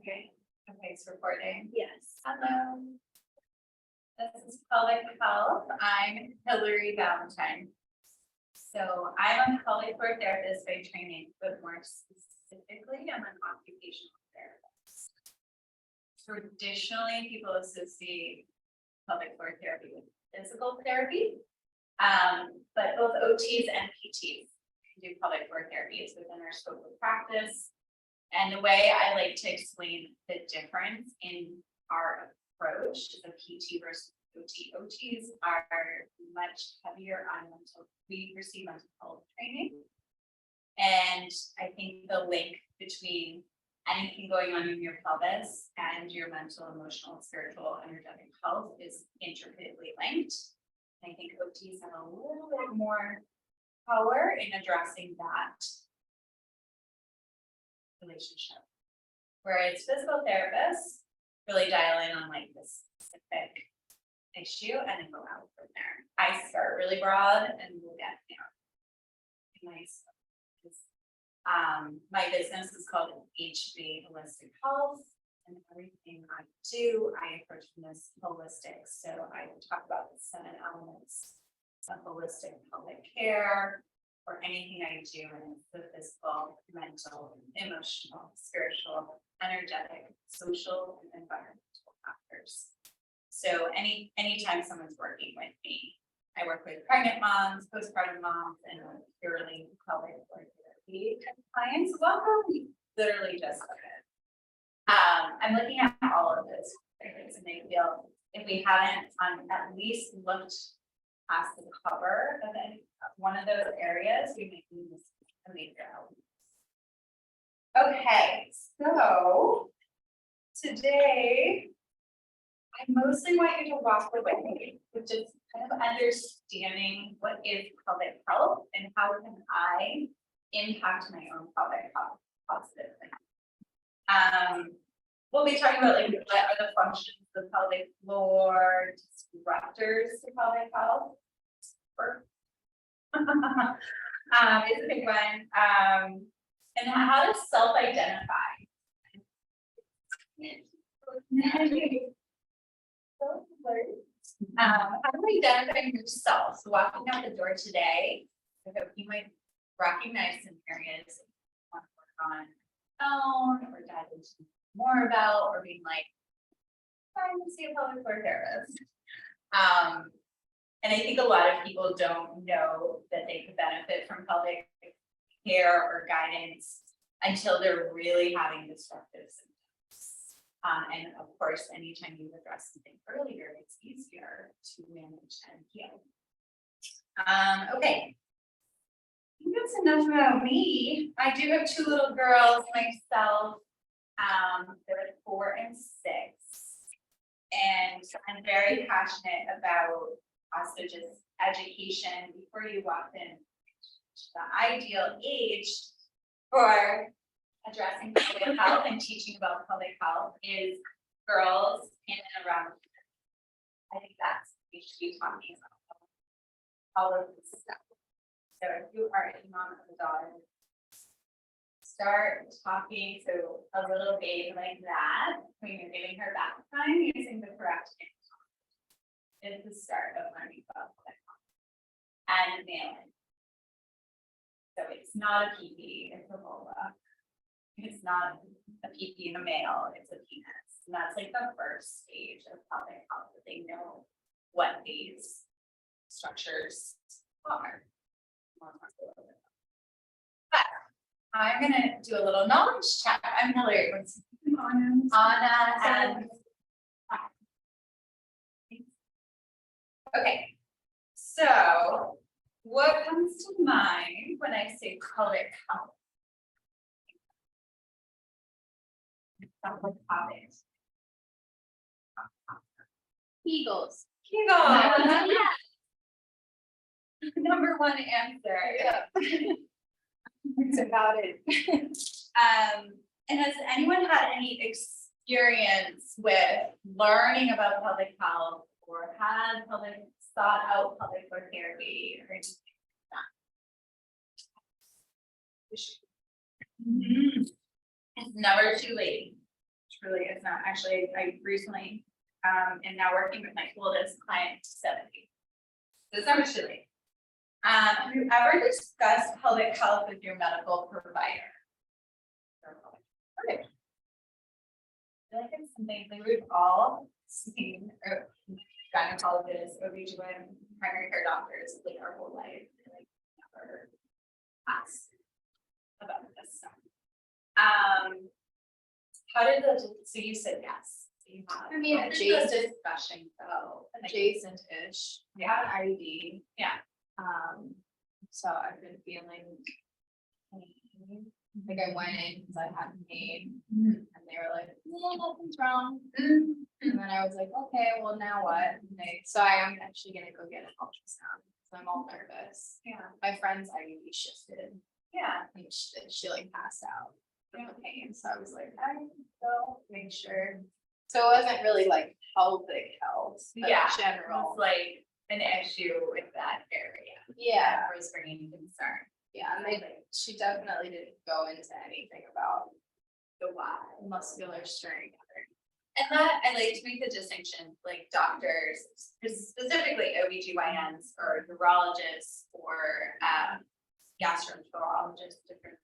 Okay. Okay, it's recording. Yes. Hello. This is Pelvic Health. I'm Hillary Valentine. So I'm a pelvic floor therapist by training, but more specifically, I'm an occupational therapist. Traditionally, people associate pelvic floor therapy with physical therapy, but both OTs and PTs can do pelvic floor therapy. It's within our scope of practice. And the way I like to explain the difference in our approach, the PT versus OT. OTs are much heavier on mental, we receive mental health training. And I think the link between anything going on in your pelvis and your mental, emotional, spiritual, energetic health is intricately linked. And I think OTs have a little bit more power in addressing that relationship, whereas physical therapists really dial in on like this specific issue and then go out from there. I start really broad and we'll get nice. My business is called HB Holistic Health, and everything I do, I approach from this holistic. So I talk about the 7 elements of holistic pelvic care. Or anything I do in the physical, mental, emotional, spiritual, energetic, social, and environmental factors. So anytime someone's working with me, I work with pregnant moms, postpartum moms, and purely pelvic floor therapy clients. Welcome, we literally just started. I'm looking at all of those things, and they feel if we haven't at least looked past the cover of one of those areas, we may miss a major element. Okay, so today I mostly want you to walk away with just kind of understanding what is pelvic health and how can I impact my own pelvic health positively. We'll be talking about like what are the functions of the pelvic floor, disruptors to pelvic health. Is a big one. And how to self-identify. How do you identify yourself? So walking out the door today, I hope you might recognize some areas that you want to work on or dive into more about, or being like, I'm going to see a pelvic floor therapist. And I think a lot of people don't know that they could benefit from pelvic care or guidance until they're really having disruptive symptoms. And of course, anytime you address something earlier, it's easier to manage and heal. Okay. I think that's enough about me. I do have 2 little girls myself. They're 4 and 6. And I'm very passionate about also just education before you walk in. The ideal age for addressing pelvic health and teaching about pelvic health is girls in and around. I think that's what we should be talking about all of this stuff. So if you are a mom of a daughter, start talking to a little baby like that when you're giving her bath time using the correct name. Is the start of learning about pelvic health and mailing. So it's not a PP, it's a vulva. It's not a PP in a male, it's a penis. And that's like the first stage of pelvic health, that they know what these structures are. But I'm gonna do a little knowledge check. I'm Hillary. Anna and okay, so what comes to mind when I say pelvic health? Eagles. Kegels. Number 1 answer. Yeah. It's about it. And has anyone had any experience with learning about pelvic health or had sought out pelvic floor therapy or anything like that? It's never too late. truly is not. Actually, I recently am now working with my oldest client to 70. So it's never too late. Have you ever discussed pelvic health with your medical provider? Okay. I feel like it's something that we've all seen, or gynecologists, OB/GYN, primary care doctors, like our whole life, like never asked about this stuff. How did so you said yes. So you have, I mean, how did the adjacent- discussion go? Like, Adjacent-ish. Yeah. Had IUD. Yeah. So I've been feeling pain. Like I went in because I had pain and they were like, "No, nothing's wrong." And then I was like, okay, well now what? So I am actually gonna go get an ultrasound because I'm all nervous. Yeah. My friend's IUD shifted Yeah. and she like passed out from the pain. So I was like, I need to go make sure. So it wasn't really like pelvic health, but Yeah. general. It's like an issue with that area. Yeah. That was bringing concern. Yeah, and she definitely didn't go into anything about The why. muscular strength. And that, I like to make the distinction, like doctors, specifically OB/GYNs or urologists or gastroenterologists, different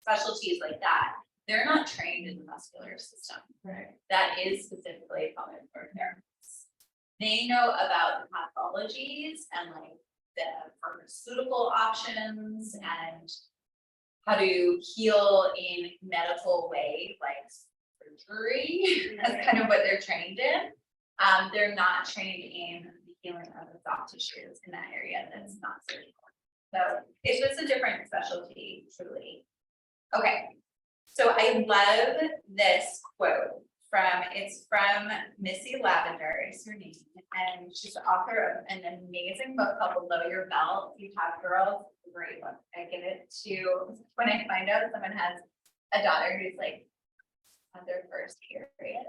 specialties like that, they're not trained in the muscular system. Right. That is specifically pelvic floor therapists. They know about the pathologies and like the pharmaceutical options and how to heal in medical way, like surgery. That's kind of what they're trained in. They're not trained in the healing of the soft tissues in that area that's not surgical. So it's just a different specialty, truly. Okay, so I love this quote it's from Missy Lavender is her name, and she's the author of an amazing book called Below Your Belt. If you have girls, great book. I give it to when I find out someone has a daughter who's like on their first period.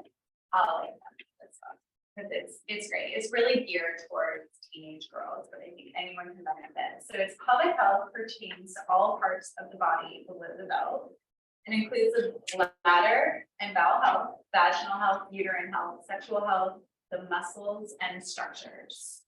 I'll like this book because it's great. It's really geared towards teenage girls, but I think anyone can benefit. So it's pelvic health pertains to all parts of the body below the belt. It includes the bladder and bowel health, vaginal health, uterine health, sexual health, the muscles and structures.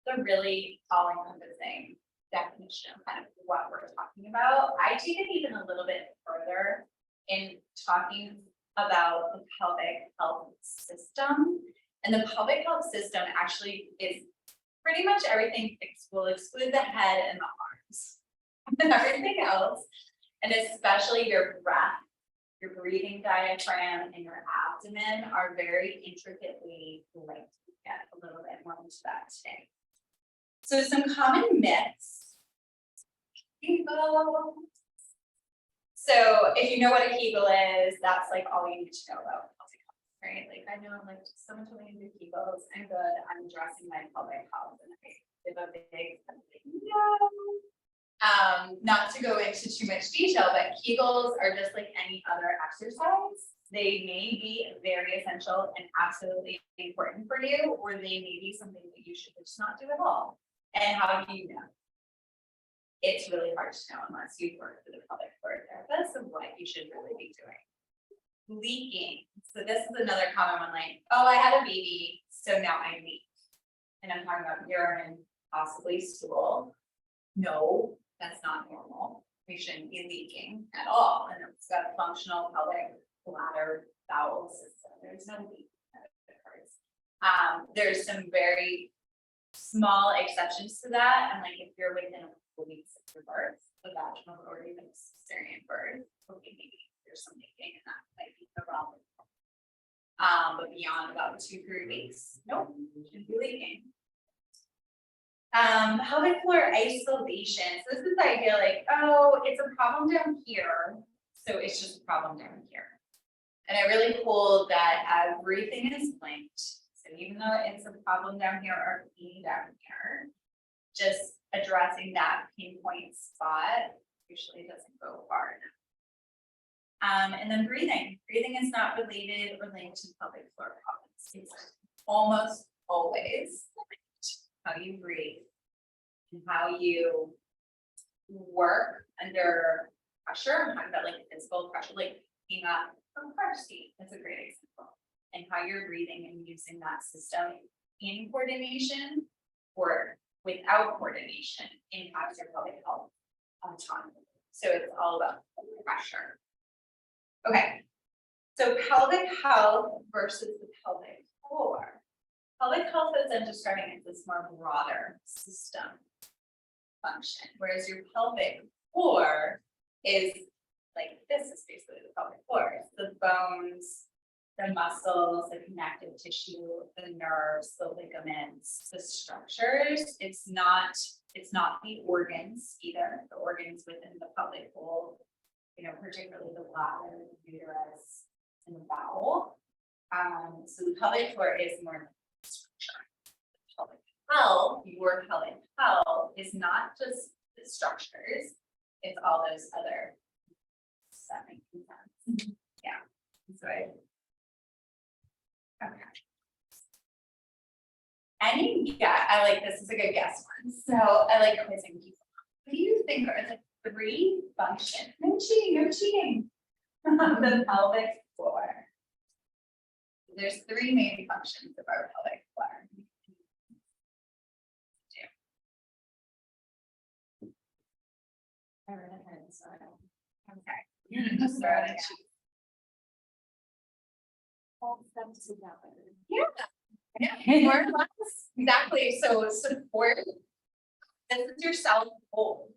The really all-encompassing definition of kind of what we're talking about. I take it even a little bit further in talking about the pelvic health system. And the pelvic health system actually is pretty much everything will exclude the head and the arms. And everything else, and especially your breath, your breathing diaphragm and your abdomen are very intricately linked. We'll get a little bit more into that today. So some common myths. Kegel. So if you know what a Kegel is, that's like all you need to know about pelvic health, right? Like I know, like someone told me to do Kegels, I'm good, I'm addressing my pelvic health, and I give a big no. Not to go into too much detail, but Kegels are just like any other exercise. They may be very essential and absolutely important for you, or they may be something that you should just not do at all. And how do you know? It's really hard to know unless you've worked with a pelvic floor therapist of what you should really be doing. Leaking. So this is another common one, like, oh, I had a baby, so now I leak. And I'm talking about urine, possibly stool. No, that's not normal. We shouldn't be leaking at all. And it's got a functional pelvic bladder bowel system. There's no leak that occurs. There's some very small exceptions to that. And like if you're within a couple weeks of your birth, the vaginal or even cesarean birth, okay, maybe there's some leaking and that might be the problem. But beyond about 2-3 weeks, nope, shouldn't be leaking. Pelvic floor isolation. So this is the idea like, oh, it's a problem down here, so it's just a problem down here. And I really hold that everything is linked. So even though it's a problem down here or pain down here, just addressing that pinpoint spot usually doesn't go far enough. And then breathing. Breathing is not related or linked to pelvic floor problems. It's almost always linked. How you breathe and how you work under pressure. I'm talking about like physical pressure, like picking up from car seat, that's a great example. And how you're breathing and using that system in coordination or without coordination impacts your pelvic health autonomy. So it's all about pressure. Okay, so pelvic health versus the pelvic floor. Pelvic health, as I'm describing, is this more broader system function, whereas your pelvic floor is like this is basically the pelvic floor. It's the bones, the muscles, the connective tissue, the nerves, the ligaments, the structures. It's not the organs either. The organs within the pelvic bowl, particularly the bladder, the uterus, and the bowel. So the pelvic floor is more structure. Pelvic health, your pelvic health is not just the structures, it's all those other. Does that make sense? Yeah. So okay. I like this is a good guess one. So I like quizzing people. What do you think are the 3 functions? No cheating. Of the pelvic floor. There's 3 main functions of our pelvic floor. I read ahead, so I don't. Okay. Just throw it in. Hold them together. Yeah. More or less. Exactly. So support. This is your self hold.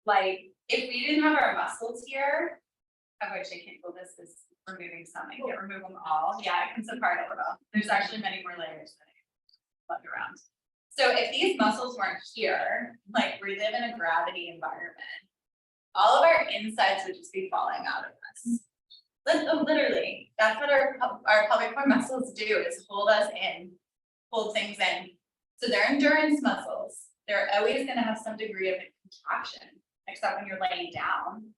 Like if we didn't have our muscles here, of which I can't. Well, this is removing some. I can't remove them all. Yeah, it comes apart a little. There's actually many more layers that I left around. So if these muscles weren't here, like we live in a gravity environment, all of our insides would just be falling out of us. Literally, that's what our pelvic floor muscles do, is hold us in, hold things in. So they're endurance muscles. They're always going to have some degree of contraction, except when you're laying down.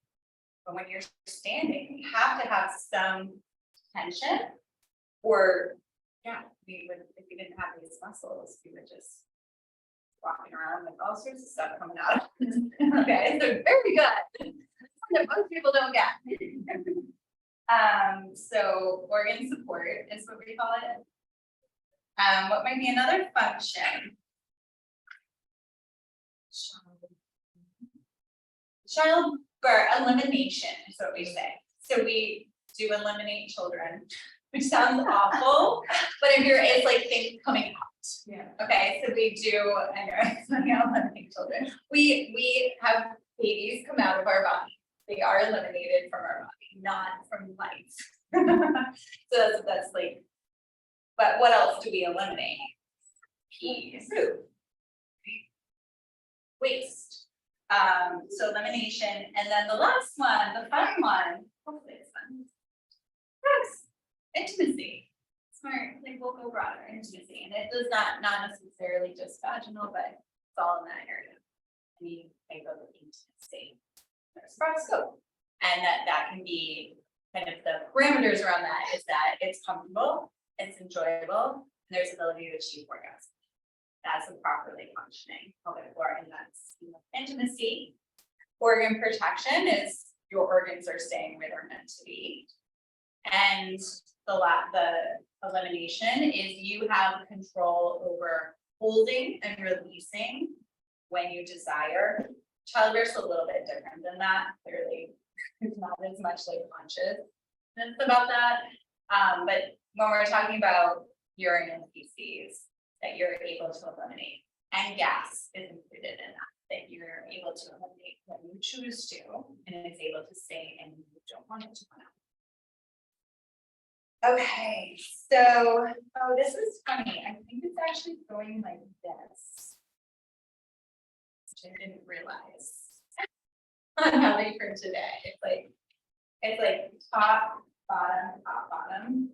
But when you're standing, you have to have some tension, or yeah, if we didn't have these muscles, we would just walking around with all sorts of stuff coming out. Okay, so very good. That most people don't get. So organ support is what we call it. What might be another function? Childbirth elimination is what we say. So we do eliminate children, which sounds awful, but if it's like things coming out. Yeah. Okay, so we do, I know, eliminate children. We have babies come out of our body. They are eliminated from our body, not from life. So that's like, but what else do we eliminate? Pee, poop, waste. So elimination, and then the last one, the fun one, hopefully it's fun. Yes, intimacy. Smart, like we'll go broader, intimacy, and it does not necessarily just vaginal, but it's all in that area. I mean, think of intimacy. There's scope, and that can be kind of the parameters around that is that it's comfortable, it's enjoyable, and there's ability to achieve orgasm. That's a properly functioning pelvic floor, and that's intimacy. Organ protection is your organs are staying where they're meant to be, and the elimination is you have control over holding and releasing when you desire. Childbirth's a little bit different than that. Clearly, it's not as much like consciousness about that. But when we're talking about urine and feces, that you're able to eliminate, and gas is included in that you're able to eliminate when you choose to, and it's able to stay and you don't want it to come out. Okay, so, this is funny. I think it's actually going like this, which I didn't realize. On how they print today. It's like top, bottom.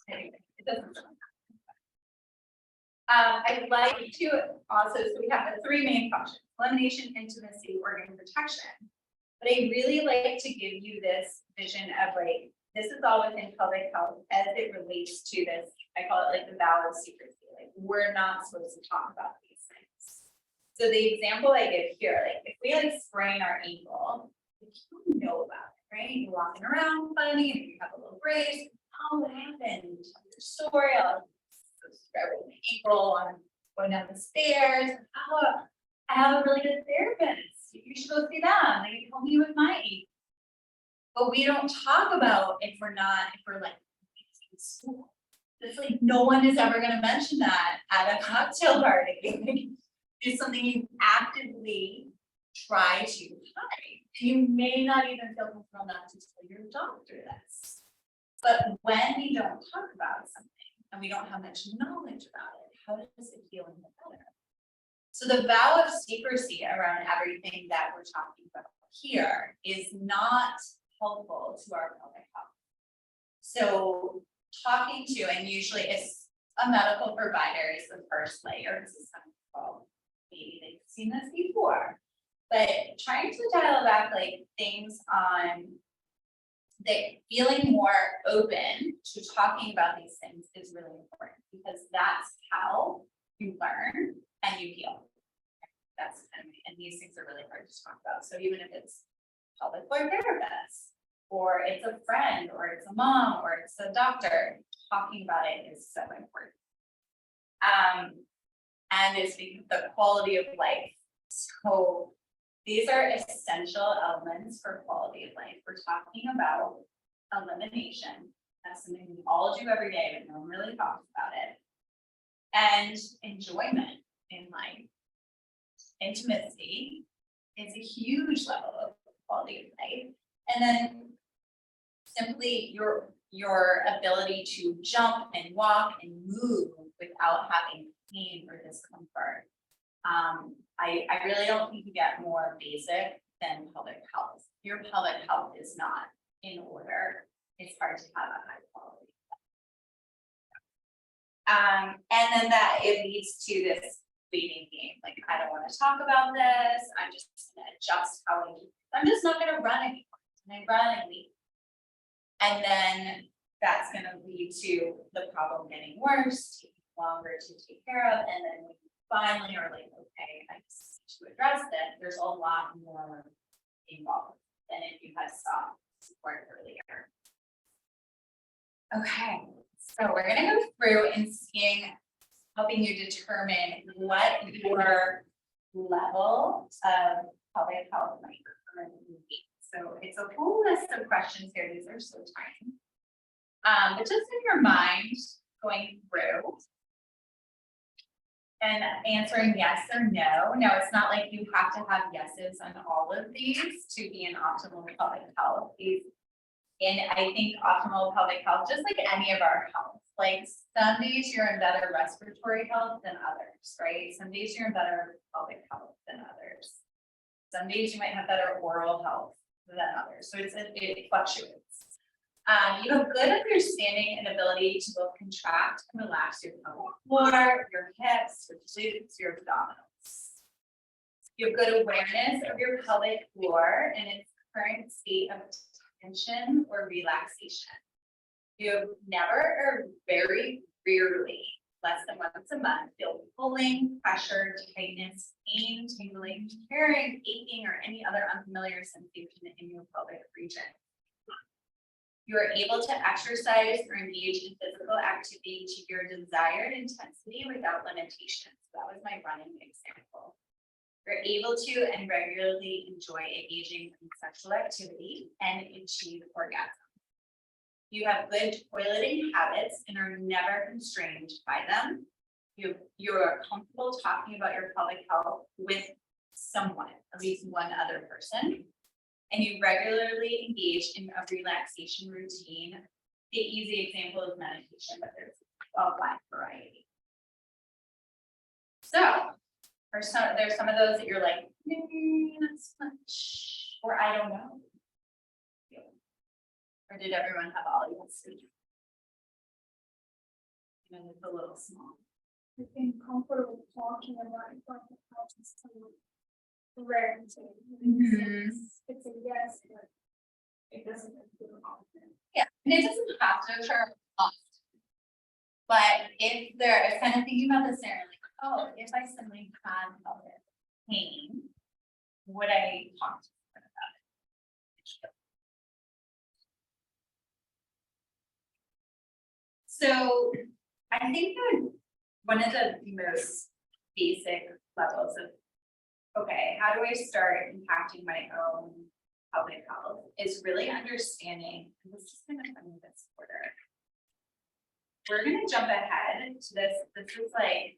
Anyway, it doesn't. I'd like to also, so we have the 3 main functions: elimination, intimacy, organ protection. But I really like to give you this vision of like, this is all within pelvic health as it relates to this. I call it like the vow of secrecy. Like we're not supposed to talk about these things. So the example I give here, like if we like sprain our ankle, we don't know about it, right? You're walking around funny, and you have a little brace. Oh, what happened? Tell your story. I'll describe it with April on going down the stairs. Oh, I have a really good therapist. You should go see them. They can help me with my age. But we don't talk about if we're like in school. It's like no one is ever gonna mention that at a cocktail party. It's something you actively try to hide. You may not even feel comfortable enough to tell your doctor this. But when we don't talk about something and we don't have much knowledge about it, how does it feel in the better? So the vow of secrecy around everything that we're talking about here is not helpful to our pelvic health. So talking to, and usually it's a medical provider is the first layer. This is something called, maybe they've seen this before, but trying to dial back like things on the feeling more open to talking about these things is really important because that's how you learn and you heal. That's kind of, and these things are really hard to talk about. So even if it's pelvic floor therapist, or it's a friend, or it's a mom, or it's a doctor, talking about it is so important. And it's because the quality of life. So these are essential elements for quality of life. We're talking about elimination. That's something we all do every day, but no one really talks about it. And enjoyment in life. Intimacy is a huge level of quality of life. And then simply your ability to jump and walk and move without having pain or discomfort. I really don't think you get more basic than pelvic health. Your pelvic health is not in order. It's hard to have a high quality. And then that it leads to this waiting game. Like, I don't want to talk about this. I'm just gonna adjust how I do. I'm just not gonna run anymore. And I run and leave. And then that's gonna lead to the problem getting worse, taking longer to take care of, and then when you finally are like, okay, I just need to address this, there's a lot more involved than if you had stopped support earlier. Okay, so we're gonna go through and helping you determine what your level of pelvic health might currently be. So it's a whole list of questions here. These are so tiny. But just in your mind, going through and answering yes or no. Now, it's not like you have to have yeses on all of these to be in optimal pelvic health. And I think optimal pelvic health, just like any of our health, like some days you're in better respiratory health than others, right? Some days you're in better pelvic health than others. Some days you might have better oral health than others. So it fluctuates. You have good understanding and ability to both contract and relax your pelvic floor, your hips, your glutes, your abdominals. You have good awareness of your pelvic floor and its current state of tension or relaxation. You have never or very rarely, less than once a month, feel pulling, pressure, tightness, pain, tingling, tearing, aching, or any other unfamiliar sensation in your pelvic region. You are able to exercise or engage in physical activity to your desired intensity without limitations. That was my running example. You're able to and regularly enjoy engaging in sexual activity and achieve orgasm. You have good toileting habits and are never constrained by them. You are comfortable talking about your pelvic health with someone, at least one other person. And you regularly engage in a relaxation routine. The easy example is meditation, but there's a wide variety. So, there's some of those that you're like, that's much, or I don't know. Or did everyone have all you see? And it's a little small. I think comfortable talking about it, but it's so rare to say. It's a yes, but it doesn't feel often. Yeah, and it doesn't have to occur often. But if there is kind of thinking about this there, like, oh, if I suddenly had pelvic pain, would I talk to someone about it? So I think that one of the most basic levels of, okay, how do I start impacting my own public health is really understanding, and this is kind of funny this order. We're gonna jump ahead to this. This is like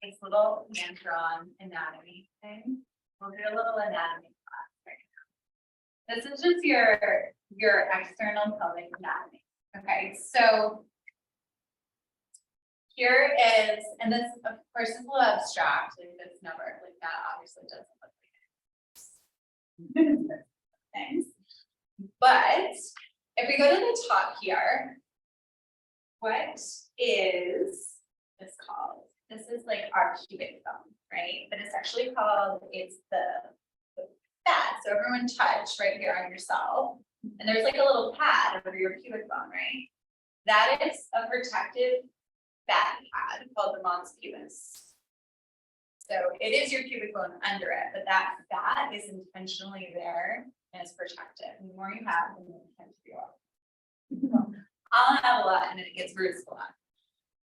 this little hand-drawn anatomy thing. We'll do a little anatomy class right now. This is just your external pelvic anatomy. Okay, so here is, and this of course is a little abstract, like this number, like that obviously doesn't look like it. Things. But if we go to the top here, what is this called? This is like our pubic bone, right? But it's actually called, it's the fat. So everyone touch right here on yourself. And there's like a little pad over your pubic bone, right? That is a protective fat pad called the mons pubis. So it is your pubic bone under it, but that fat is intentionally there and it's protective. The more you have, the more you can feel up. I'll have a lot and it gets bruised a lot.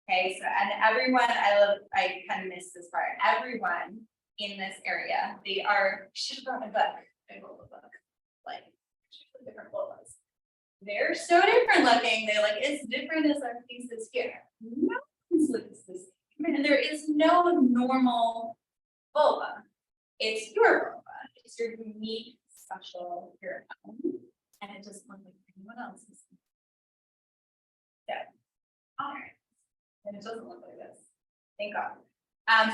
Okay, so and everyone, I kind of missed this part. Everyone in this area, they are, should have brought my book. I wrote the book. Like different vulvas. They're so different looking. They're like, it's different as our pieces here. No one's looks the same. And there is no normal vulva. It's your vulva. It's your unique, special, your own. And it doesn't look like anyone else's. So, all right. And it doesn't look like this. Thank God.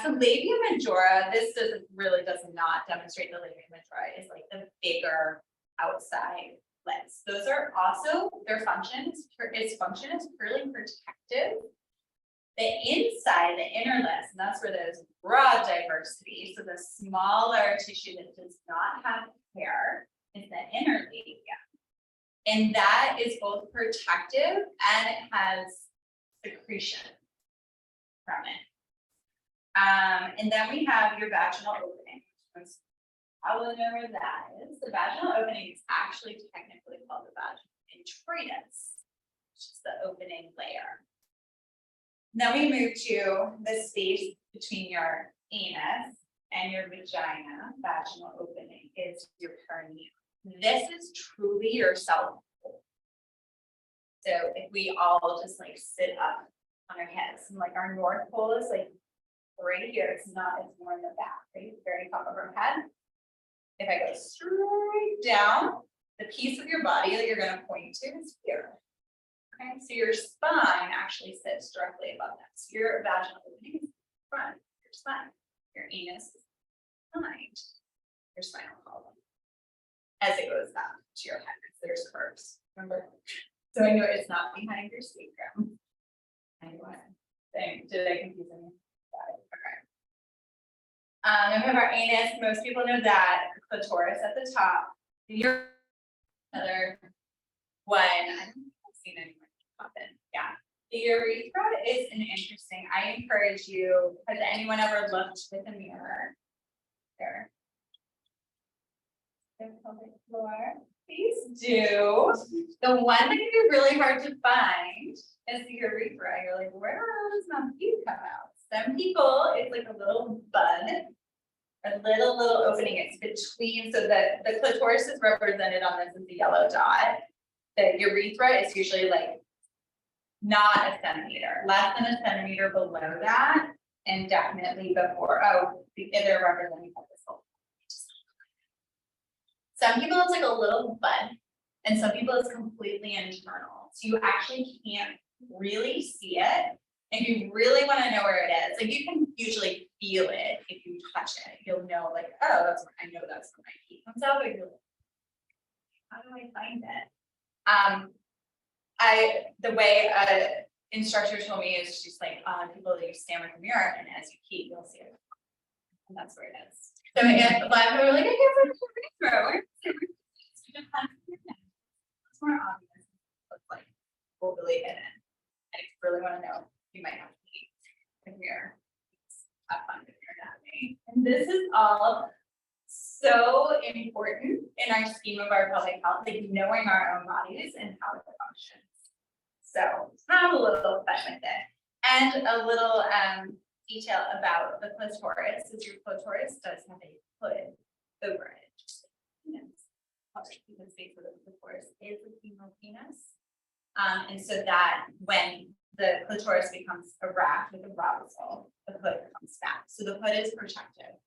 So labia majora, this does not demonstrate the labia majora is like the bigger outside lips. Those are also their function. Its function is purely protective. The inside, the inner lips, and that's where there's broad diversity. So the smaller tissue that does not have hair is the inner labia. And that is both protective and it has secretion from it. And then we have your vaginal opening. I will know where that is. The vaginal opening is actually technically called the vaginal introitus, which is the opening layer. Then we move to the space between your anus and your vagina. Vaginal opening is your perineum. This is truly your self. So if we all just like sit up on our heads, and like our north pole is like right here, it's more in the back, right? Very top of our head. If I go straight down, the piece of your body that you're going to point to is here. Okay, so your spine actually sits directly above that. So your vaginal opening is front, your spine, your anus is behind your spinal column. As it goes up to your head, there's curves. Remember? So I know it's not behind your sacrum. Anyway, did I confuse anything? Got it. Okay. Then we have our anus. Most people know that. Clitoris at the top. Your another one. I don't think I've seen anyone pop in. Yeah. The urethra is an interesting. I encourage you. Has anyone ever looked with a mirror? There. The pelvic floor. Please do. The one that can be really hard to find is the urethra. You're like, where does my pee come out? Some people, it's like a little bud, a little opening. It's between, so the clitoris is represented on this as the yellow dot. The urethra is usually like not a centimeter, less than a centimeter below that, and definitely before. Oh, they're representing this whole. Some people it's like a little bud, and some people it's completely internal. So you actually can't really see it. If you really want to know where it is, like you can usually feel it if you touch it. You'll know, like, oh, that's where I know that's where my pee comes out. But you're like, how do I find it? The way an instructor told me is just like people that you stand with a mirror, and as you pee, you'll see it, and that's where it is. So if a lot of people are like, I can't find the urethra. It's more obvious. It's like overly hidden. And if you really want to know, you might have to eat a mirror. Have fun with your anatomy. And this is all so important in our scheme of our pelvic health, like knowing our own bodies and how it functions. So have a little fun with it. And a little detail about the clitoris is your clitoris does have a hood over it. You can see for the clitoris is a female penis. And so that when the clitoris becomes erect with arousal, the hood comes back. So the hood is protective.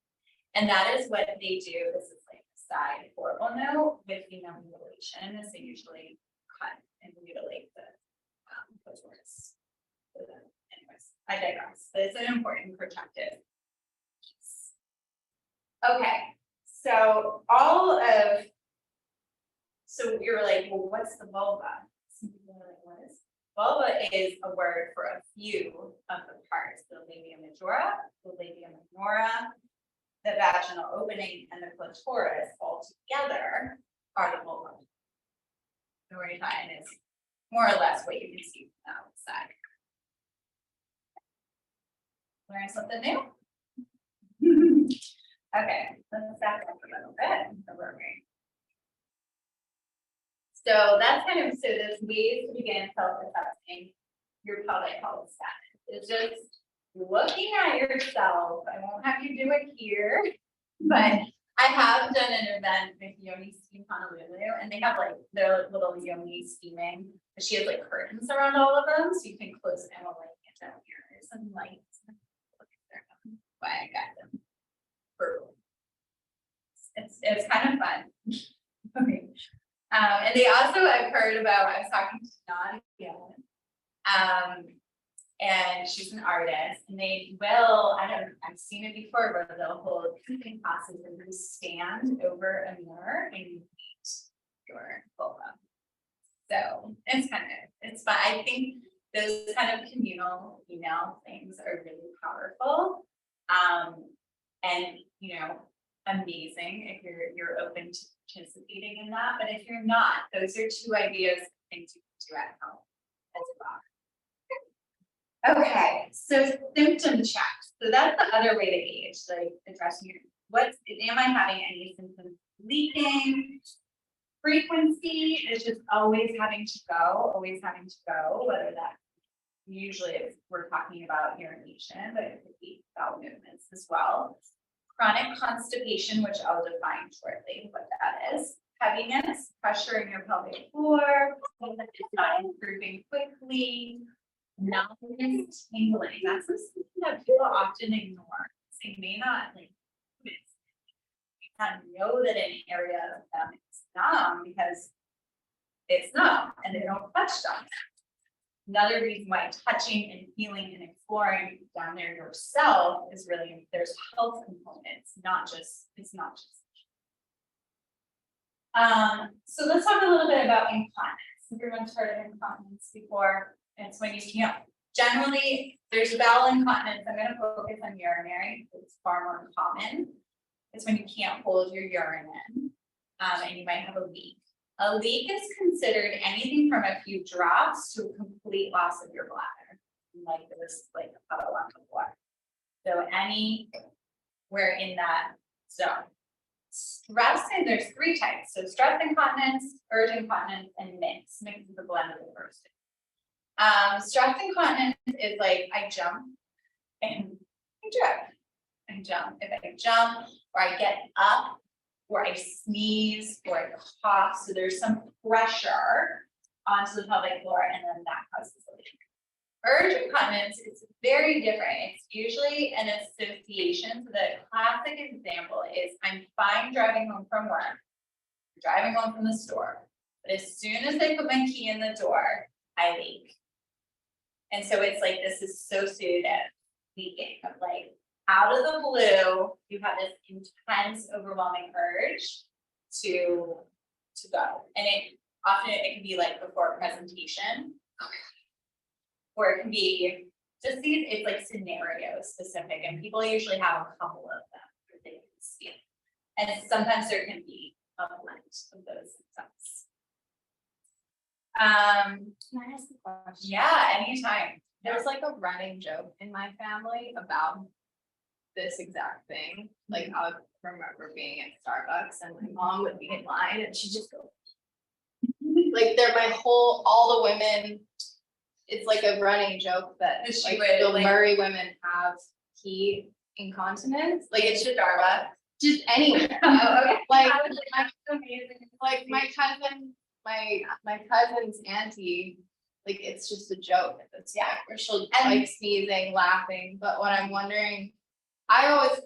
And that is what they do. This is like a side horrible note with female mutilation, is they usually cut and mutilate the clitoris. So then, anyways, I digress, but it's an important protective piece. Okay, so so you're like, well, what's the vulva? Some people are like, what is? Vulva is a word for a few of the parts, the labia majora, the labia minora, the vaginal opening, and the clitoris all together are the vulva. The vagina is more or less what you can see from the outside. Learn something new? Okay, let's back up a little bit. So that's kind of, so there's ways to begin self-assessing your pelvic health status. It's just looking at yourself. I won't have you do it here, but I have done an event with Yoni Steam Honolulu, and they have like their little Yoni steaming, but she has like curtains around all of them, so you can close them or like get down here. There's some lights. But I got them. It's kind of fun. Okay. And they also, I've heard about, I was talking to Nadia, and she's an artist, and they will, I've seen it before, where they'll hold cooking classes and you stand over a mirror and you meet your vulva. So it's fun. I think those kind of communal female things are really powerful. And amazing if you're open to participating in that, but if you're not, those are two ideas of things you can do at home as well. Okay, so symptom checks. So that's the other way to gauge, like addressing am I having any symptoms? Leaking, frequency is just always having to go, whether that usually we're talking about urination, but it could be bowel movements as well. Chronic constipation, which I'll define shortly what that is. Heaviness, pressure in your pelvic floor, it's not improving quickly. Numbness, tingling. That's something that people often ignore. They may not like you kind of know that an area of them is numb because it's numb and they don't touch on it. Another reason why touching and feeling and exploring down there yourself is really, there's health components, it's not just. So let's talk a little bit about incontinence. Everyone's heard of incontinence before. It's when you can't, generally, there's bowel incontinence. I'm going to focus on urinary. It's far more common. It's when you can't hold your urine in, and you might have a leak. A leak is considered anything from a few drops to a complete loss of your bladder, like this, like a puddle on the floor. So anywhere in that zone. Stress, and there's three types. So stress incontinence, urge incontinence, and mix. Mix is the blend of the first. Stress incontinence is like I jump and I drip. I jump. If I jump or I get up, or I sneeze, or I cough, so there's some pressure onto the pelvic floor, and then that causes a leak. Urge incontinence is very different. It's usually an association. So the classic example is I'm fine driving home from work, driving home from the store, but as soon as I put my key in the door, I leak. And so it's like this associative leaking of like, out of the blue, you have this intense, overwhelming urge to go. And it can be like before a presentation, or it can be just it's like scenario specific, and people usually have a couple of them that they can see. And sometimes there can be a blend of those symptoms. Can I ask a question? Yeah, anytime. There's like a running joke in my family about this exact thing. Like I remember being at Starbucks and my mom would be in line and she'd just go like all the women it's like a running joke that That she like would, the like- Murray women have heat incontinence, like it's just Starbucks. just anywhere. Oh, okay. Like, I was like, that's amazing. like my cousin's auntie, like it's just a joke at this point, where she'll like sneezing, laughing, but what I'm wondering,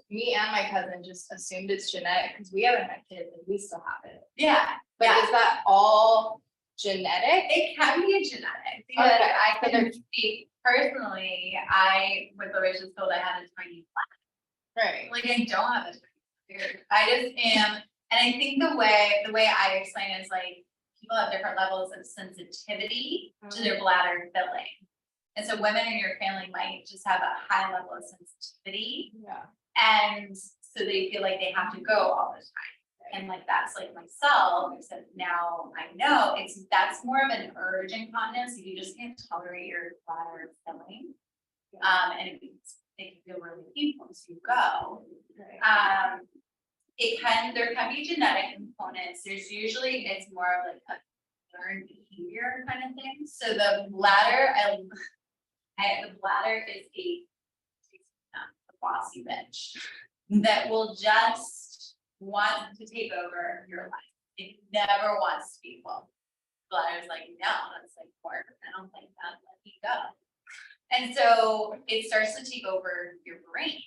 me and my cousin just assumed it's genetic, because we haven't had kids and we still have it. Yeah, But Yeah. is that all genetic? it can be genetic, because Okay, I so can speak personally, I was always just told I had a tiny Right. like I don't have a tiny beard. I just am, and I think the way I explain it is like people have different levels of sensitivity to their bladder filling. And so women in your family might just have a high level of sensitivity, Yeah. and so they feel like they have to go all the time. And like that's like myself, except now I know that's more of an urge incontinence. You just can't tolerate your bladder filling. And it can feel really painful, so you go. There can be genetic components. There's it's more of like a learned behavior kind of thing. So the bladder, the bladder is a bossy bitch that will just want to take over your life. It never wants to be full. Bladder's like, no, that's like work. I don't think that, let me go. And so it starts to take over your brain.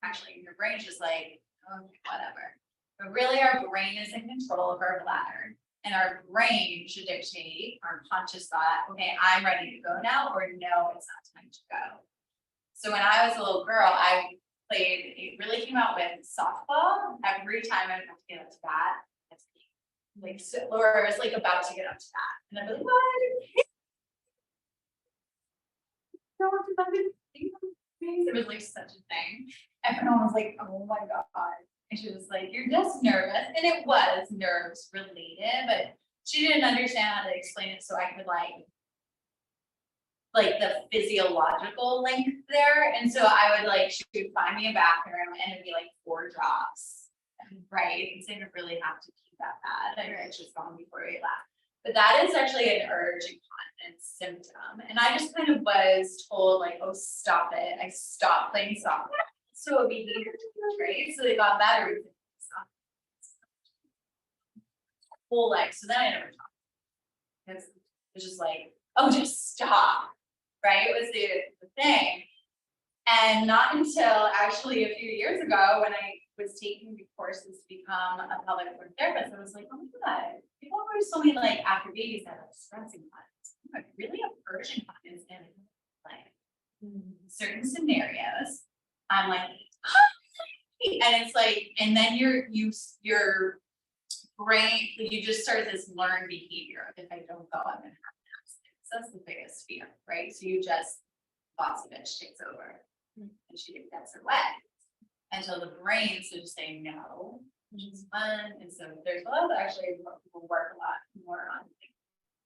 Actually, your brain's just like, oh, whatever. But really, our brain is in control of our bladder. And our brain should dictate our conscious thought, okay, I'm ready to go now, or no, it's not time to go. So when I was a little girl, it really came out with softball. Every time I would have to get up to bat, like, so, or I was like about to get up to bat. And I'd be like, what? It was like such a thing. Everyone was like, oh my God. And she was like, you're just nervous. And it was nerves related, but she didn't understand how to explain it. So I could like the physiological link there. And so I would she would find me a bathroom and it'd be like 4 drops. Right. And so you didn't really have to keep that bad. It's just gone before we left. But that is actually an urge incontinence symptom. And I just kind of was told like, oh, stop it. I stopped playing softball. So it'd be easier to right? So they got that or whole life. So then I never talked. Because it was just like, oh, just stop. Right? It was the thing. And not until actually a few years ago when I was taking the courses to become a pelvic floor therapist, I was like, oh my God, people always told me like after babies that have stress incontinence. Like really a urge incontinence in like certain scenarios. I'm like, and it's like, and then your brain, you just start this learned behavior. If I don't go, I'm gonna have abstinence. That's the biggest fear, right? So you just bossy bitch takes over, and she gets her way until the brain starts to say no, which is fun. And so there's a lot of actually people work a lot more on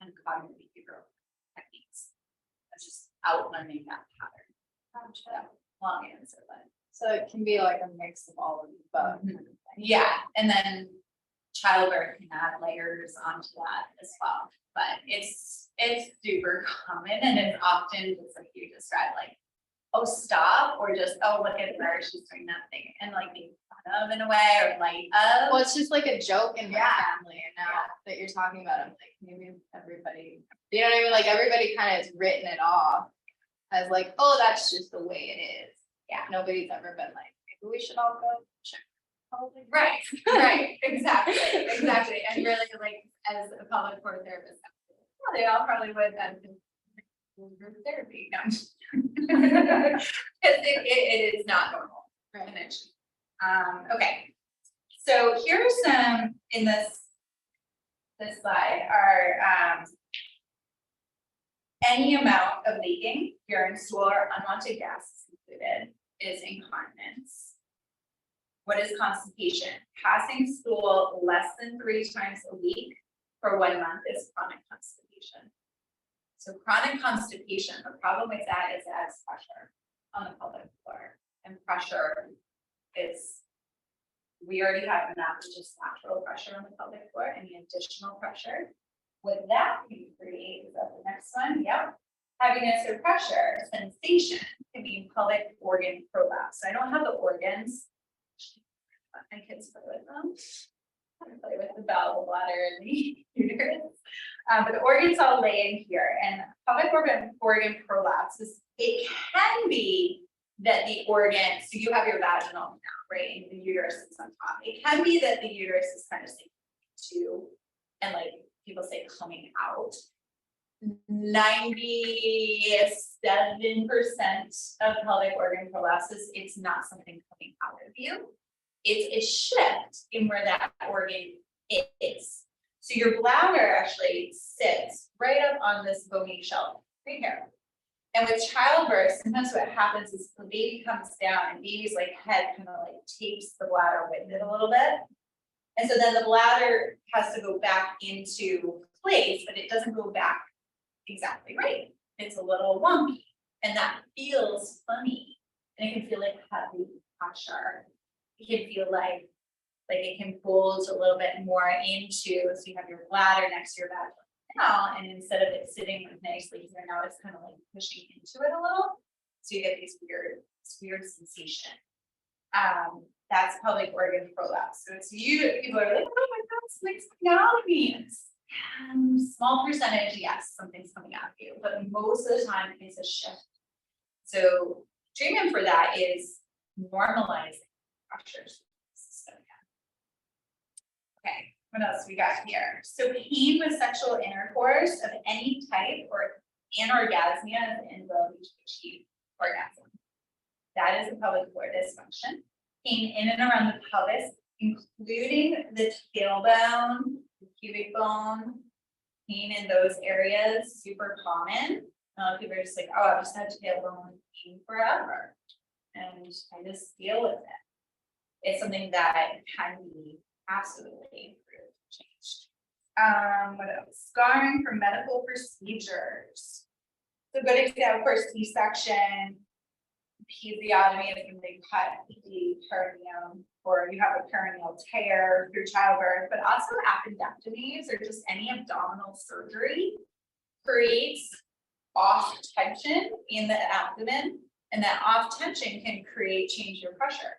and cognitive behavioral techniques. That's just outlining that pattern. Gotcha. Long answer, but. So it can be like a mix of all of the above. Yeah, and then childbirth can add layers onto that as well. But it's super common and it's often just like you described, like, oh, stop, or just, oh, look at her, she's doing that thing, and like being fun of in a way, or like, Well, it's just like a joke in my Yeah. family, and now that you're talking about it, I'm like, maybe everybody, you know what I mean? Like everybody kind of has written it off as like, oh, that's just the way it is. Yeah. Nobody's ever been like, maybe we should all go check. right, exactly, and really like as a pelvic floor therapist, well, they all probably would benefit from group therapy, no, because it is not normal. Right. Okay, so here's some in this slide are any amount of leaking, urine, stool, or unwanted gas included is incontinence. What is constipation? Passing stool less than 3 times a week for 1 month is chronic constipation. So chronic constipation, the problem with that is it adds pressure on the pelvic floor, and pressure is, we already have enough just natural pressure on the pelvic floor. Any additional pressure, what that can create, is that the next one? Yep. heaviness or pressure, sensation can mean pelvic organ prolapse. So I don't have the organs. Let my kids play with them. I play with the bowel, the bladder, and the uterus. But the organs all lay in here, and pelvic organ prolapse is, it can be that the organ, so you have your vaginal now, right, and the uterus is on top. It can be that the uterus is kind of sinking too, and like people say coming out. 97% of pelvic organ prolapses, it's not something coming out of you. It's a shift in where that organ is. So your bladder actually sits right up on this bony shelf right here. And with childbirth, sometimes what happens is the baby comes down and baby's like head kind of like tapes the bladder with it a little bit. And so then the bladder has to go back into place, but it doesn't go back exactly right. It's a little wonky, and that feels funny. And it can feel like heavy pressure. It can feel like it can bulge a little bit more into, so you have your bladder next to your vaginal canal, and instead of it sitting nicely here, now it's kind of like pushing into it a little. So you get this weird sensation. That's pelvic organ prolapse. So it's people are like, oh my God, something's coming out of me. Small percentage, yes, something's coming out of you, but most of the time it's a shift. So treatment for that is normalizing pressures. Okay, what else we got here? So pain with sexual intercourse of any type or anorgasmia is inability to achieve orgasm. That is a pelvic floor dysfunction. Pain in and around the pelvis, including the tailbone, the pubic bone, pain in those areas, super common. People are just like, oh, I've just had tailbone pain forever. And I just deal with it. It's something that can be absolutely improved, changed. What else? Scarring from medical procedures. So good example, of course, C-section, episiotomy is when they cut the perineum, or you have a perineal tear through childbirth, but also appendectomies or just any abdominal surgery creates off tension in the abdomen, and that off tension can change your pressure.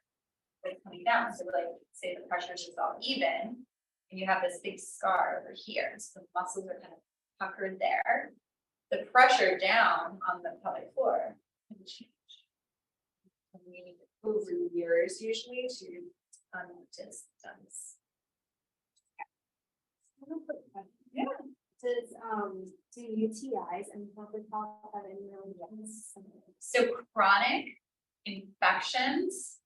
Like coming down, so like say the pressure is all even, and you have this big scar over here, so the muscles are kind of puckered there. The pressure down on the pelvic floor can change. And we need over years usually to symptoms. Yeah. Do UTIs and pelvic health have any relevance? So chronic infections,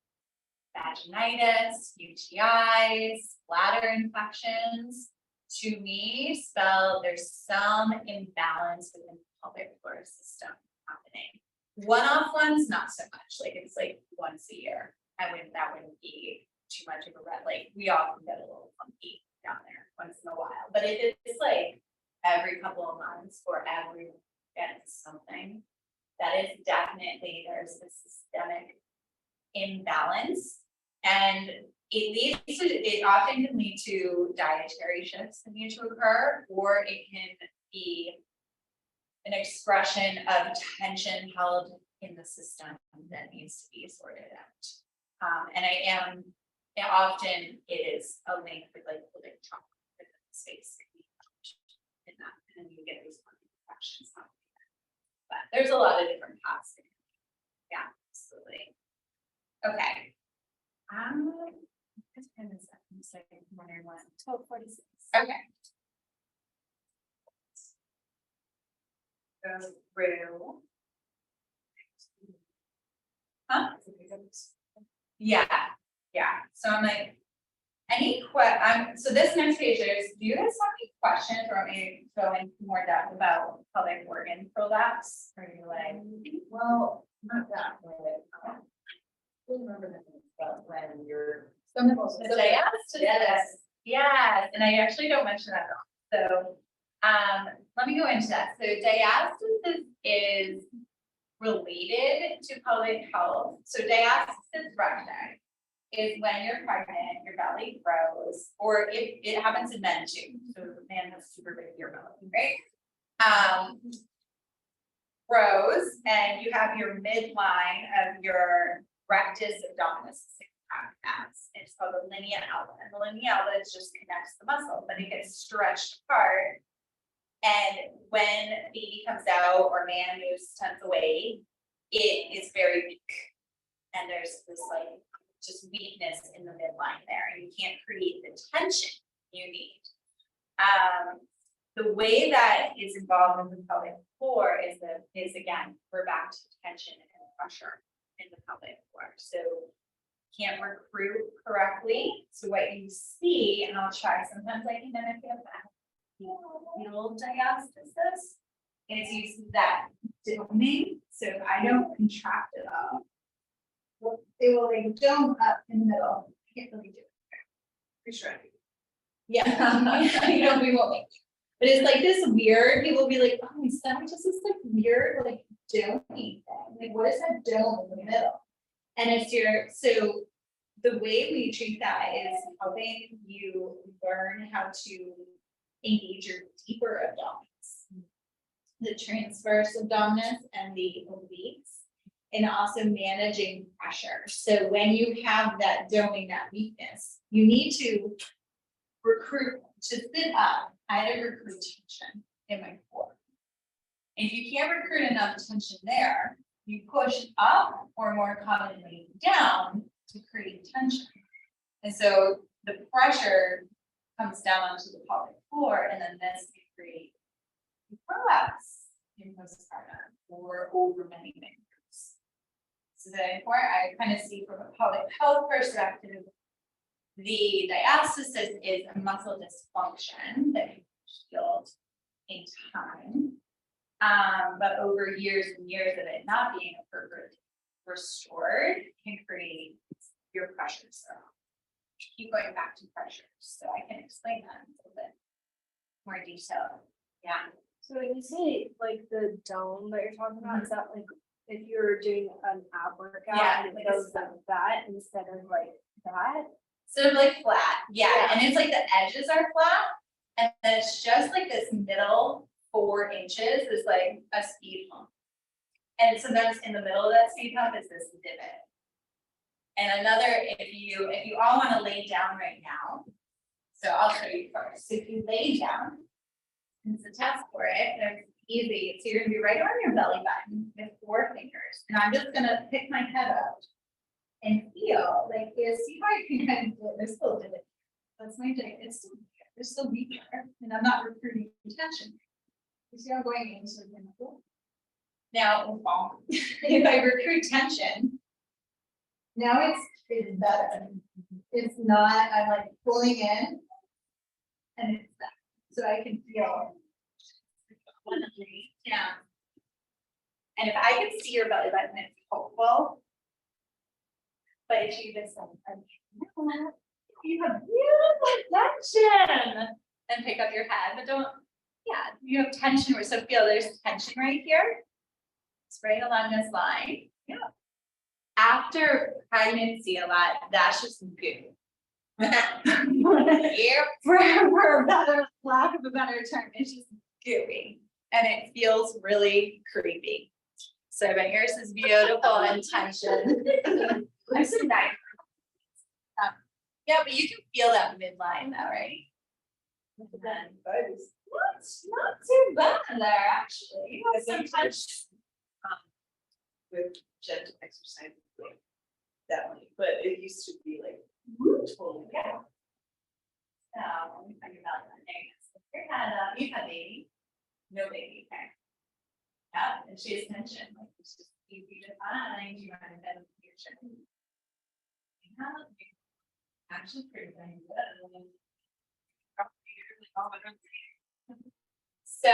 vaginitis, UTIs, bladder infections, to me spell there's some imbalance within the pelvic floor system happening. One-off ones, not so much. Like it's like once a year. That wouldn't be too much of a red. Like we all can get a little funky down there once in a while. But if it's like every couple of months or every something, that is definitely there's a systemic imbalance. And it often can lead to dietary shifts that need to occur, or it can be an expression of tension held in the system that needs to be sorted out. And often it is a link with like pelvic trauma within the space in that, and then you get these infections. But there's a lot of different paths. Yeah, absolutely. Okay. What time is that? I'm sorry, I'm wondering what. 12:46. Okay. Go through. Huh? Yeah, so I'm like, so this next page is, do you guys have any questions or want me to go into more depth about pelvic organ prolapse? Or are you like, Well, not that, but remember that, but when you're. the diastasis? Yes, and I actually don't mention that at all. So, let me go into that. So diastasis is related to pelvic health. So diastasis recti is when you're pregnant, your belly grows, or it happens in men too. So the man has super big ear belly, right? rows, and you have your midline of your rectus abdominis. It's called the linea alba, and the linea alba just connects the muscle, but it gets stretched apart. And when baby comes out or man moves tons away, it is very weak. And there's this like just weakness in the midline there, and you can't create the tension you need. The way that is involved in the pelvic floor is again, we're back to tension and pressure in the pelvic floor. So can't recruit correctly. So what you see, and I'll try, sometimes I can mimic it back. Fetal diastasis is using that doming. So if I don't contract it up, it will like dome up in the middle. I can't really do it. Pretty sure I do. Yeah, you know, we won't make it. But it's like this weird, people will be like, oh, my stomach just this like weird, like domey thing. Like, what is that dome in the middle? And it's so the way we treat that is helping you learn how to engage your deeper abdominals, the transverse abdominis and the obliques, and also managing pressure. So when you have that doming, that weakness, you need to recruit to sit up. I had to recruit tension in my core. If you can't recruit enough tension there, you push up or more commonly down to create tension. And so the pressure comes down onto the pelvic floor, and then this can create prolapse in postpartum or over many years. So the important, I kind of see from a public health perspective, the diastasis is a muscle dysfunction that can be healed in time. But over years and years of it not being appropriately restored can create your pressures. So keep going back to pressures. So I can explain that in a little bit more detail. Yeah. So when you say like the dome that you're talking about, is that like if you're doing an ab workout Yeah, and it like goes like that instead of like that? Sort of like flat. Yeah. Yeah. And it's like the edges are flat. And then it's just like this middle 4 inches is like a speed hump. And sometimes in the middle of that speed hump is this divot. And another, if you all want to lay down right now, so I'll show you first. So if you lay down, it's a test for it, and it's easy. So you're gonna be right on your belly button with 4 fingers. And I'm just gonna pick my head up and feel like this. See how I can kind of do it. There's still divot. That's my divot. It's still here. There's still weak there. And I'm not recruiting tension. You see how I'm going into the middle? Now, if I recruit tension, now it's better. It's not, I'm like pulling in, and it's that. So I can feel. Yeah. And if I can see your belly button, it's hopeful. But if you just like, you have beautiful tension, and pick up your head, but don't. Yeah, you have tension. So feel there's tension right here. It's right along this line. Yeah. After pregnancy, a lot, that's just goo. Yep. For a better, lack of a better term, it's just gooey. And it feels really creepy. So, but yours is beautiful and tension. I'm so nice. Yeah, but you can feel that midline though, right? And then, not too bad there, actually. You have some tension. With gentle exercise, like that one, but it used to be like totally. Yeah. So, let me find your belly button. There you go. Your head up. You have baby. No baby. Okay. Yeah, and she has tension. Like it's just easy to find. You want to bend your chin. Yeah. Actually, pretty dang good. So,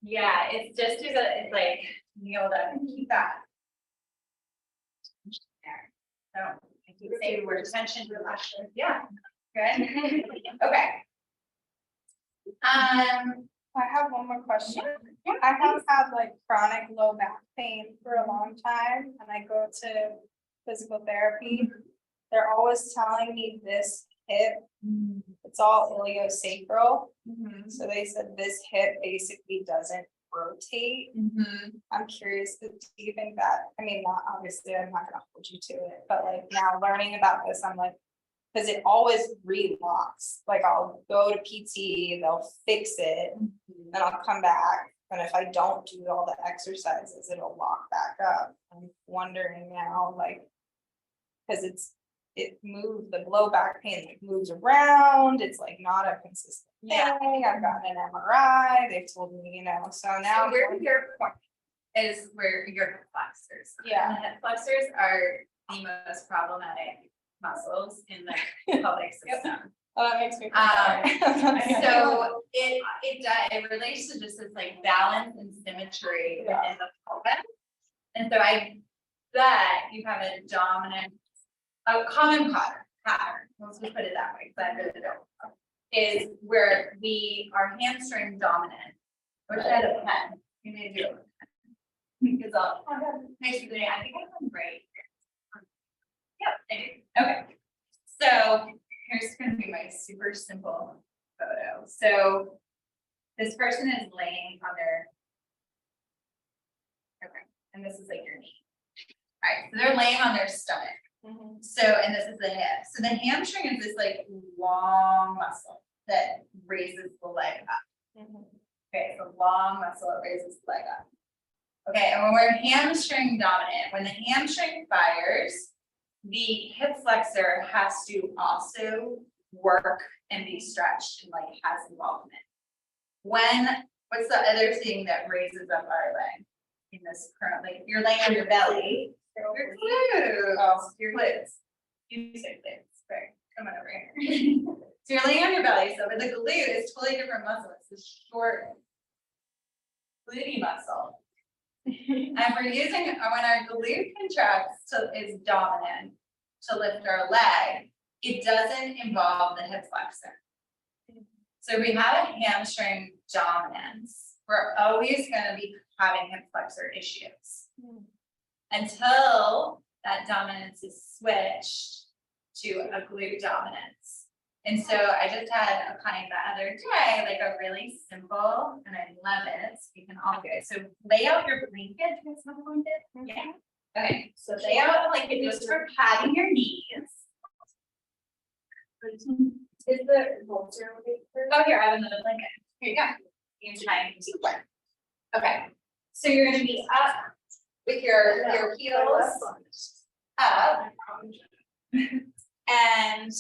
yeah, it's just to the, it's like, you know, that keep that. There. So I keep saying we're tension relaxation. Yeah. Good. Okay. I have one more question. I have had like chronic low back pain for a long time and I go to physical therapy. They're always telling me this hip. It's all iliosacral. Mhm. So they said this hip basically doesn't rotate. Mhm. I'm curious, do you think that, I mean, not obviously, I'm not gonna hold you to it, but like now learning about this, I'm like. Cause it always relocks, like I'll go to PT, they'll fix it, then I'll come back, and if I don't do all the exercises, it'll lock back up. I'm wondering now, like. Cause it moves, the low back pain like moves around, it's like not a consistent Yeah. thing, I've gotten an MRI, they've told me, you know, so now. So where your point is where your hip flexors. are. Yeah. And the hip flexors are the most problematic muscles in the pelvic system. Oh, that makes me. feel better. So it relates to just this like balance and symmetry Yeah. within the pelvis. And so I bet you have a dominant, a common pattern, let's just put it that way, because I really don't. Is where we are hamstring dominant, which I had a pen, you need to do it. Because I'll, actually, I think I have them right. Yep, I do, okay. So here's gonna be my super simple photo. So this person is laying on their. Okay, and this is like your knee. All right, so they're laying on their stomach. So, and this is the hip. So the hamstring is this like long muscle that raises the leg up. Okay, so long muscle that raises the leg up. Okay, and when we're hamstring dominant, when the hamstring fires, the hip flexor has to also work and be stretched and like has involvement. What's the other thing that raises up our leg in this current, like if you're laying on your belly, your glutes, your glutes. You say glutes, right? Come on over here. So you're laying on your belly, so but the glute is totally different muscle. It's a short glute muscle. And we're using, when our glute contracts is dominant to lift our leg, it doesn't involve the hip flexor. So we have a hamstring dominance, we're always gonna be having hip flexor issues. Until that dominance is switched to a glute dominance. And so I just had a client the other day, like a really simple, and I love it, so you can all do it. So lay out your blanket, do you guys have a blanket? Yeah. Okay, so lay out a blanket just for padding your knees. Is the bolster Oh, here, I have another blanket. Here you go. You can try and do one. Okay, so you're gonna be up with your heels up. And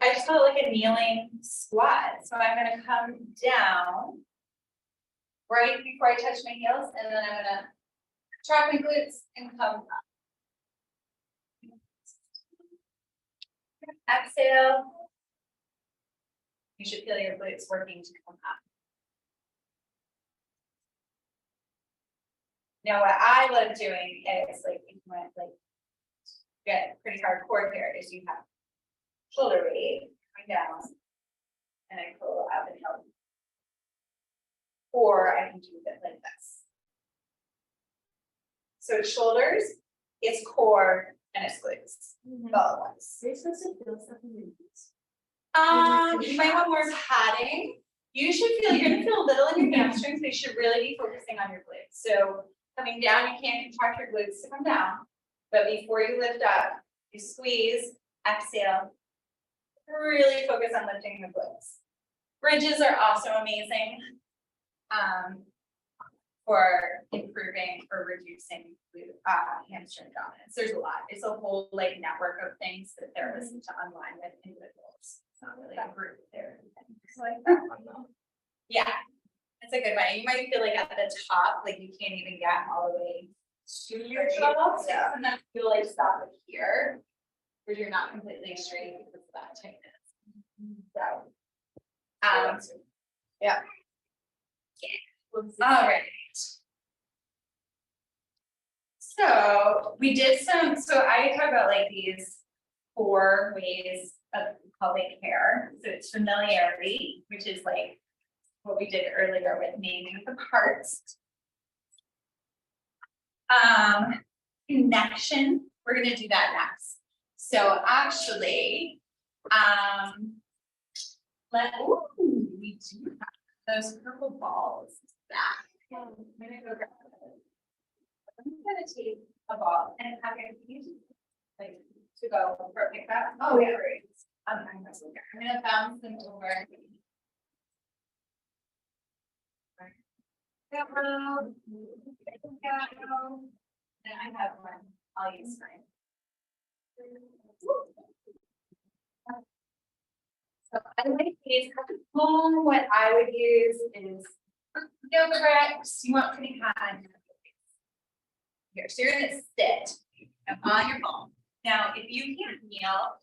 I just call it like a kneeling squat. So I'm gonna come down right before I touch my heels, and then I'm gonna track my glutes and come up. Exhale. You should feel your glutes working to come up. Now, what I love doing is like, if you want to like get pretty hardcore here, is you have shoulder weight coming down, and I pull up and help. Or I can do it like this. So shoulders, it's core, and it's glutes, all at once. You might want more padding. You should feel, you're gonna feel a little in your hamstrings, so you should really be focusing on your glutes. So coming down, you can't contract your glutes to come down, but before you lift up, you squeeze, exhale. Really focus on lifting the glutes. Bridges are also amazing for improving or reducing hamstring dominance. There's a lot. It's a whole like network of things that therapists need to unwind with individuals. It's not really a group therapy thing. Like that one though. Yeah, it's a good one. You might feel like at the top, like you can't even get all the way to your jaw. Yeah. Sometimes you'll like stop it here, where you're not completely straight because of that tightness. So, yeah. All right. So we did so I talk about like these 4 ways of pelvic care. So it's familiarity, which is like what we did earlier with naming the parts. Connection, we're gonna do that next. So actually, we do have those purple balls back. I'm gonna go grab it. I'm gonna take a ball and have it used like to go for a pickup. Oh, yeah. I'm gonna bounce them over. Go. And I have one. I'll use mine. So I like these at home. What I would use is yoga bricks. You want pretty high. Here, so you're gonna sit on your ball. Now, if you can't kneel,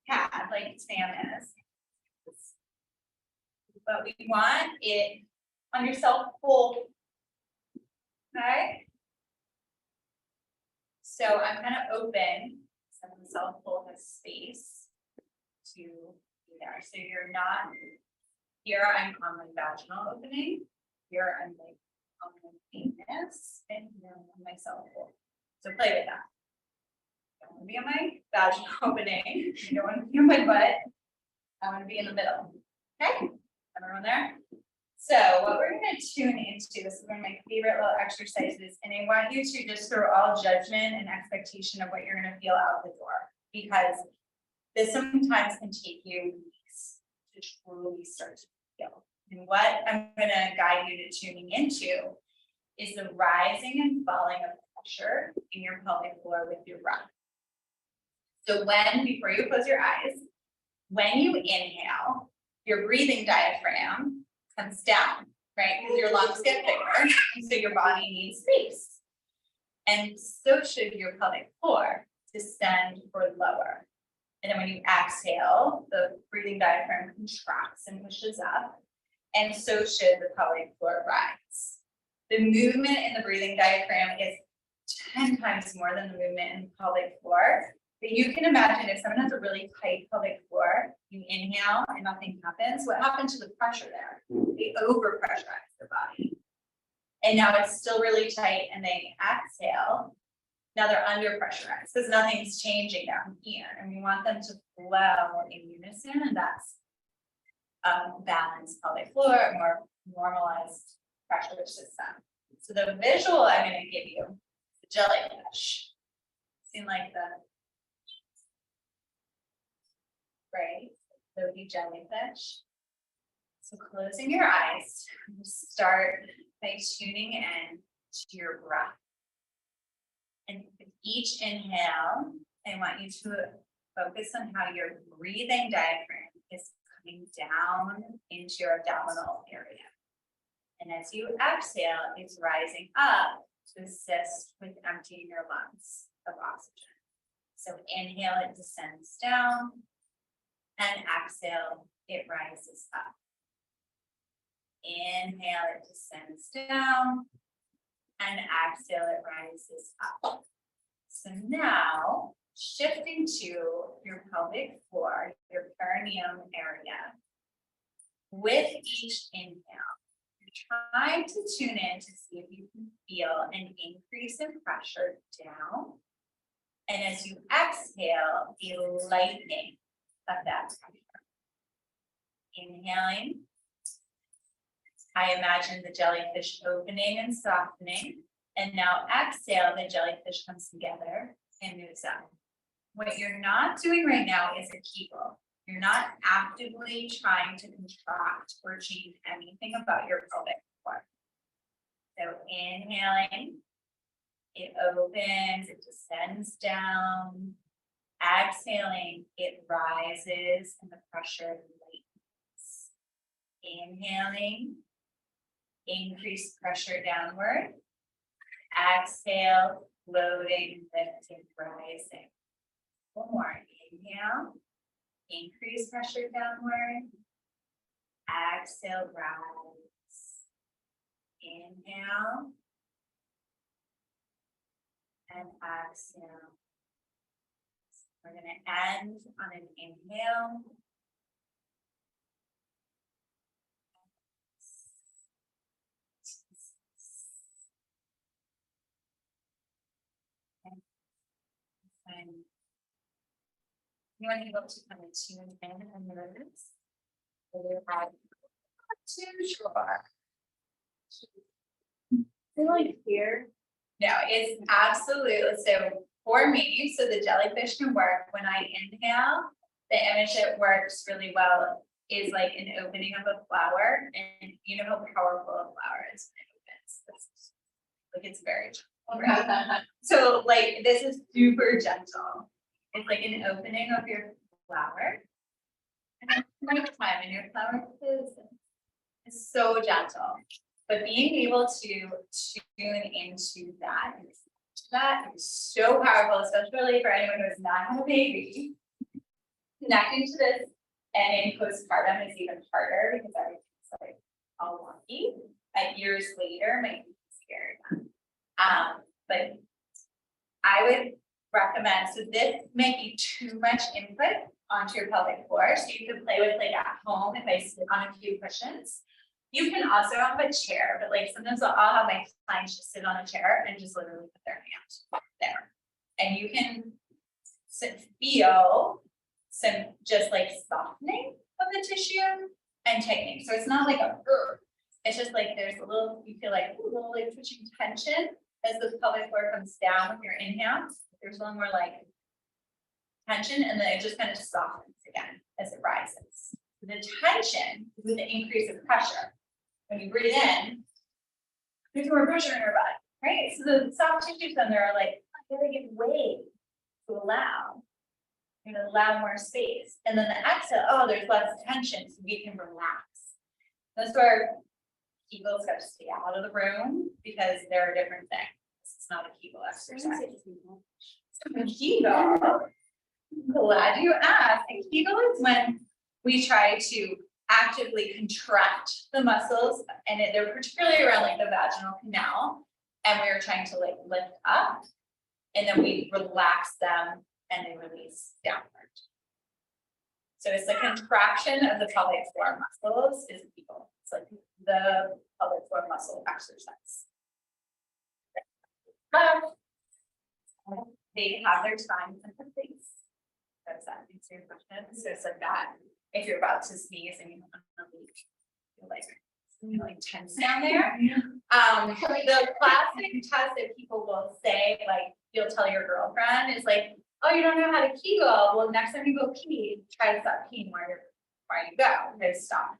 pad like Sam is. But we want it on yourself full. Okay? So I'm gonna open, so the self full has space to be there. So you're not, here I'm on my vaginal opening, here I'm like on my penis, and here I'm on my self full. So play with that. Don't wanna be on my vaginal opening, you don't wanna be on my butt. I wanna be in the middle. Okay, everyone there? So what we're gonna tune into, this is one of my favorite little exercises, and I want you to just throw all judgment and expectation of what you're gonna feel out the door. Because this sometimes can take you weeks to truly start to feel. And what I'm gonna guide you to tuning into is the rising and falling of pressure in your pelvic floor with your breath. So before you close your eyes, when you inhale, your breathing diaphragm comes down, right? Because your lungs get bigger, and so your body needs space. And so should your pelvic floor descend or lower. And then when you exhale, the breathing diaphragm contracts and pushes up, and so should the pelvic floor rise. The movement in the breathing diaphragm is 10 times more than the movement in the pelvic floor. But you can imagine if someone has a really tight pelvic floor, you inhale and nothing happens, what happened to the pressure there? They overpressurize the body. And now it's still really tight and they exhale. Now they're under pressurized because nothing's changing down here. And we want them to flow in unison, and that's balanced pelvic floor, a more normalized pressure system. So the visual I'm going to give you, the jellyfish. Seem like the right? Floaty jellyfish. So closing your eyes, start by tuning in to your breath. And with each inhale, I want you to focus on how your breathing diaphragm is coming down into your abdominal area. And as you exhale, it's rising up to assist with emptying your lungs of oxygen. So inhale, it descends down. And exhale, it rises up. Inhale, it descends down. And exhale, it rises up. So now, shifting to your pelvic floor, your perineum area. With each inhale, you're trying to tune in to see if you can feel an increase in pressure down. And as you exhale, a lightening of that pressure. Inhaling. I imagine the jellyfish opening and softening. And now exhale, the jellyfish comes together and moves up. What you're not doing right now is a Kegel. You're not actively trying to contract or change anything about your pelvic floor. So inhaling, it opens, it descends down. Exhaling, it rises and the pressure lightens. Inhaling, increase pressure downward. Exhale, floating, lifting, rising. One more. Inhale, increase pressure downward. Exhale, rise. Inhale. And exhale. We're going to end on an inhale. And You want to be able to kind of tune in and nervous. Not too sure. I like here. No, it's absolutely, so for me, so the jellyfish can work when I inhale. The image that works really well is like an opening of a flower, and you know how powerful a flower is when it opens. Like it's very gentle, right? So like this is super gentle. It's like an opening of your flower. And then nighttime and your flower is so gentle. But being able to tune into that is so powerful, especially for anyone who has not had a baby. Connecting to this and in postpartum is even harder because everything's like all wonky. Like years later, might be scared. But I would recommend, so this may be too much input onto your pelvic floor, so you can play with like at home if I sit on a few cushions. You can also have a chair, but like sometimes I'll have my clients just sit on a chair and just literally put their hand there. And you can feel some just like softening of the tissue and tightening. So it's not like a, it's just like there's a little, you feel like a little like twitching tension as the pelvic floor comes down with your inhale. There's a little more like tension, and then it just kind of softens again as it rises. The tension is with the increase of pressure. When you breathe in, there's more pressure in your body, right? So the soft tissues then they're like, I gotta give way to allow. You're gonna allow more space. And then the exhale, oh, there's less tension, so we can relax. That's where Kegels have to stay out of the room because they're a different thing. It's not a Kegel exercise. So a Kegel, glad you asked. A Kegel is when we try to actively contract the muscles, and they're particularly around like the vaginal canal, and we're trying to like lift up, and then we relax them and they release downward. So it's the contraction of the pelvic floor muscles is a Kegel. It's like the pelvic floor muscle exercise. They have their time and their place. That's that answer your question. So it's like that. If you're about to sneeze and you don't want to leave, you're like tense down there. The classic test that people will say, like you'll tell your girlfriend is like, oh, you don't know how to Kegel. Well, next time you go pee, try to stop peeing while you go. Just stop.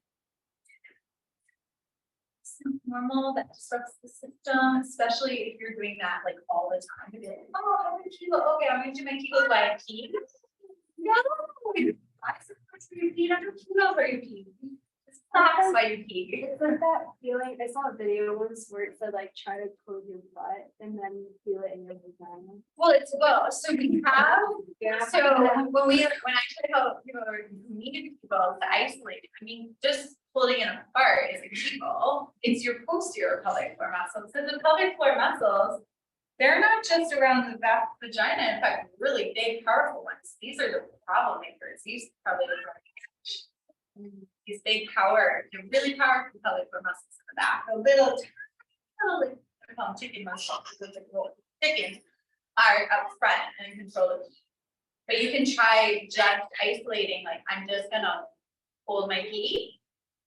It's normal, that disrupts the system, especially if you're doing that like all the time. You'd be like, oh, I'm gonna Kegel. Okay, I'm gonna do my Kegel while I pee. No, I suppose you pee under Kegels or you pee. It's class why you pee. It's like that feeling, I saw a video once where it said like try to close your butt and then feel it in your vagina. Well, it's both. So we have, Yeah. so when I try to help people who need people to isolate, I mean, just holding it apart is a Kegel. It's your posterior pelvic floor muscles. So the pelvic floor muscles, they're not just around the vagina, in fact, really big, powerful ones. These are the problem makers. These probably these big power, they're really powerful pelvic floor muscles in the back. The little like we call them chicken muscles because they're little chickens are up front and control the pee. But you can try just isolating, like I'm just gonna hold my pee.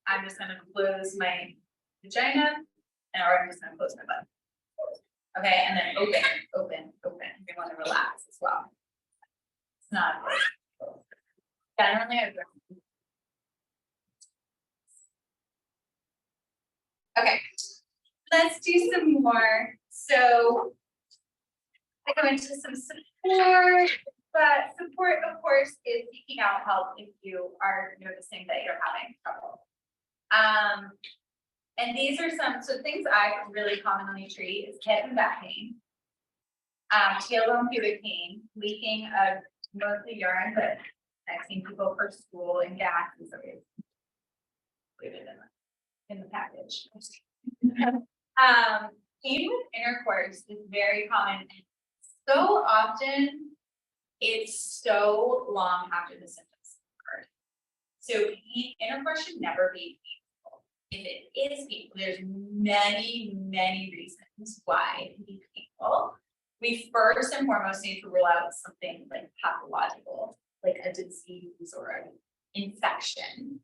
I'm just gonna close my vagina, or I'm just gonna close my butt. Okay, and then open. You want to relax as well. It's not generally I okay, let's do some more. So I go into some support, but support, of course, is seeking out help if you are noticing that you're having trouble. And these are some, so things I really commonly treat is hip and back pain, tailbone pubic pain, leaking of mostly urine, but I've seen people for school and gas and so it's included in the package. Pain with intercourse is very common. And so often it's so long after the symptoms occur. So intercourse should never be painful. If it is painful, there's many reasons why it can be painful. We first and foremost need to rule out something like pathological like a disease or an infection.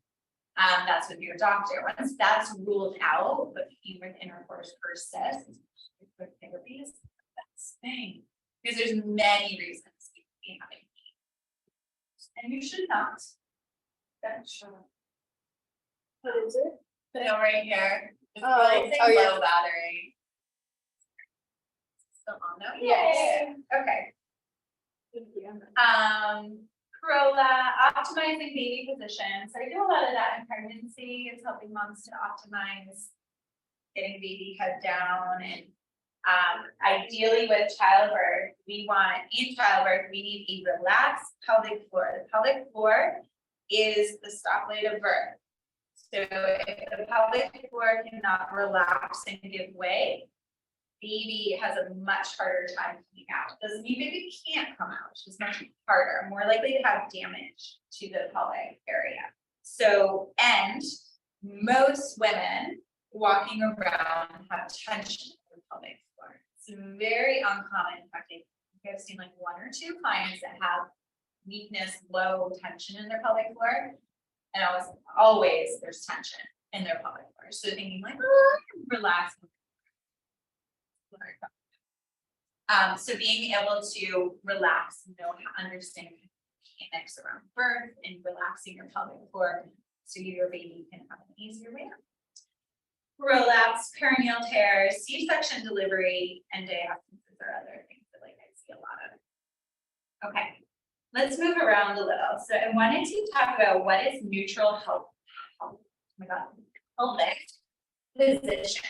That's with your doctor. Once that's ruled out, but pain with intercourse persists, with therapy is the best thing. Because there's many reasons you could be having pain. And you should not. That's sure. What is it? No, right here. It's Oh, really saying oh, yeah. low battery. Still on though? Yes. Okay. Corolla, optimizing baby position. So I do a lot of that in pregnancy. It's helping moms to optimize getting baby head down and ideally with childbirth, in childbirth, we need a relaxed pelvic floor. The pelvic floor is the stoplight of birth. So if the pelvic floor cannot relax and give way, baby has a much harder time coming out. Doesn't mean baby can't come out, it's just much harder, more likely to have damage to the pelvic area. So, and most women walking around have tension in the pelvic floor. It's very uncommon. In fact, I've seen like 1 or 2 clients that have weakness, low tension in their pelvic floor. And always there's tension in their pelvic floor. So thinking like, oh, relax. So being able to relax, understand mechanics around birth and relaxing your pelvic floor so your baby can have an easier way out. Prolapse, perineal tears, C-section delivery, and day absences are other things that I see a lot of. Okay, let's move around a little. So I wanted to talk about what is neutral pelvic position.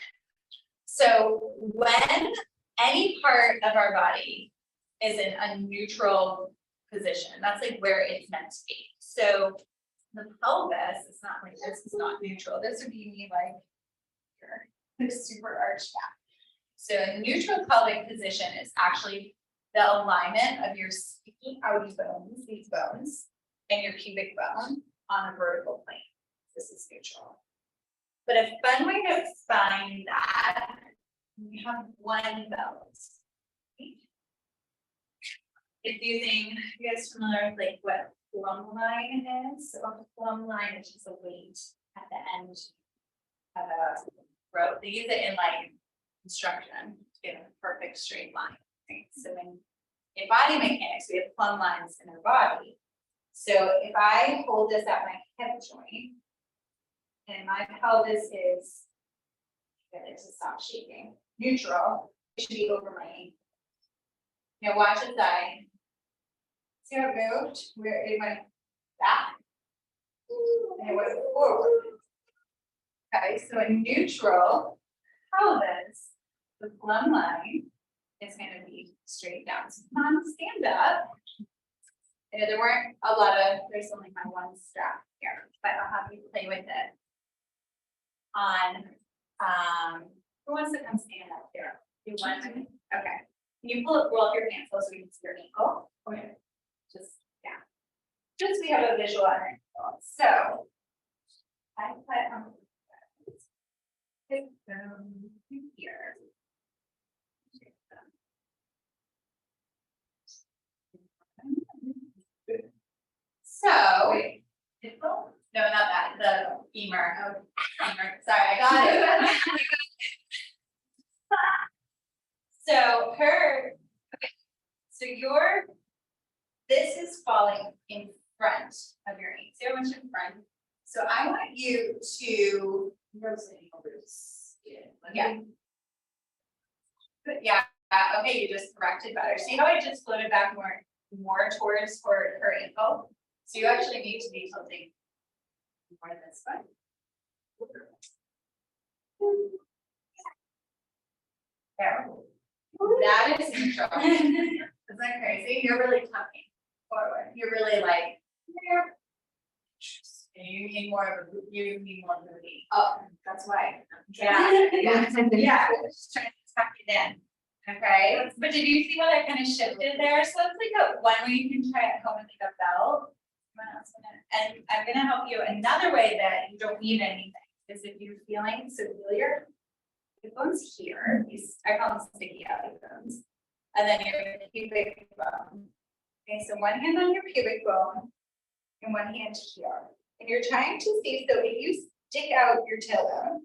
So when any part of our body is in a neutral position, that's like where it's meant to be. So the pelvis is not like this, is not neutral. This would be me like here, like super arched back. So a neutral pelvic position is actually the alignment of your sticky outy bones, these bones, and your pubic bone on a vertical plane. This is neutral. But a fun way to find that, we have one belt. It's using, you guys familiar with like what plumb line is? So a plumb line is just a weight at the end of a rope. They use it in like construction to get a perfect straight line. Right? So in body mechanics, we have plumb lines in our body. So if I hold this at my hip joint, and my pelvis is, get it to stop shaking, neutral, it should be over my ankle. Now watch as I, see how it moved, where it went back, and it went forward. Okay, so a neutral pelvis, the plumb line is gonna be straight down. So come on, stand up. And there weren't a lot of, there's only my one strap here, but I'll have you play with it. On, who wants to come stand up here? You want to, okay. Can you roll up your pants so we can see your ankle? Okay. Just, yeah. Just so we have a visual on our ankle. So, I put on hip bone here. So, wait, hip bone? No, not that, the femur. Oh, femur. Sorry, I got it. So okay. So this is falling in front of your knee. So much in front. So I want you to yeah. Yeah. Okay, you just corrected better. See how I just floated back more towards her ankle? So you actually need to be tilting more this way. There. That is neutral. Isn't that crazy? You're really tucking forward. You're really like, you need more movie. Oh, that's why. Yeah. Yeah. Just trying to tuck it in. Okay. But did you see what I kind of shifted there? So it's like one way you can try at home with like a belt. And I'm gonna help you. Another way that you don't need anything is if you're feeling severe. The bones here, I call them sticky outy bones. And then your pubic bone Okay, so one hand on your pubic bone and one hand here. And you're trying to see, so if you stick out your tailbone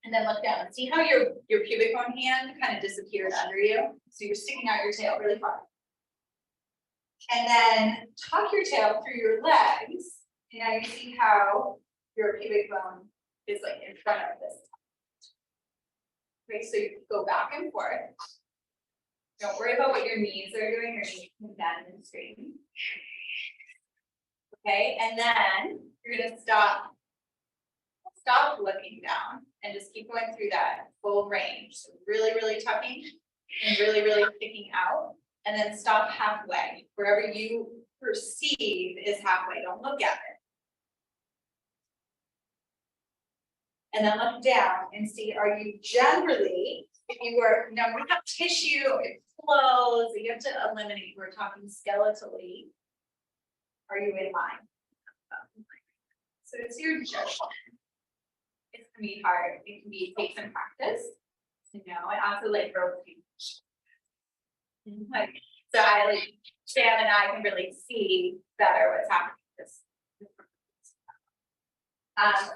and then look down, see how your pubic bone hand kind of disappeared under you? So you're sticking out your tail really far. And then tuck your tail through your legs. And now you see how your pubic bone is like in front of this. Okay, so you go back and forth. Don't worry about what your knees are doing, your knees can bend and straighten. Okay, and then you're gonna stop looking down and just keep going through that full range. So really, really tucking and really, really sticking out. And then stop halfway, wherever you perceive is halfway, don't look at it. And then look down and see, are you generally, if you were, now we have tissue, it flows, you have to eliminate, we're talking skeletally. Are you in line? So it's your judgment. It's gonna be hard, it can be, take some practice. You know, I also like rotating. Like, so I like, Sam and I can really see better what's happening.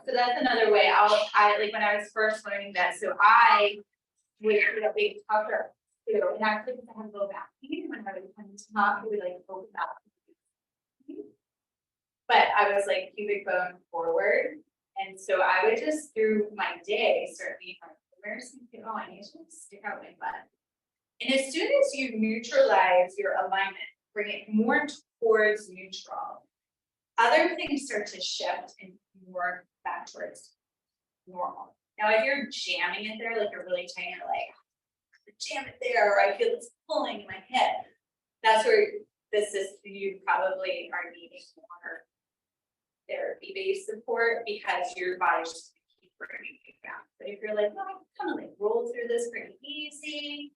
So that's another way I like when I was first learning that, so I would, you know, big tucker, you know, and actually I have low back pain when I would come to talk, it would like open up. But I was like pubic bone forward, and so I would just through my day start being like, where's the, oh, I need to stick out my butt. And as soon as you neutralize your alignment, bring it more towards neutral, other things start to shift and more back towards normal. Now, if you're jamming it there, like you're really tight, you're like, jam it there, or I feel this pulling in my hip, that's where this is, you probably are needing more therapy-based support because your body's just gonna keep bringing you back. But if you're like, no, I can kind of like roll through this pretty easy.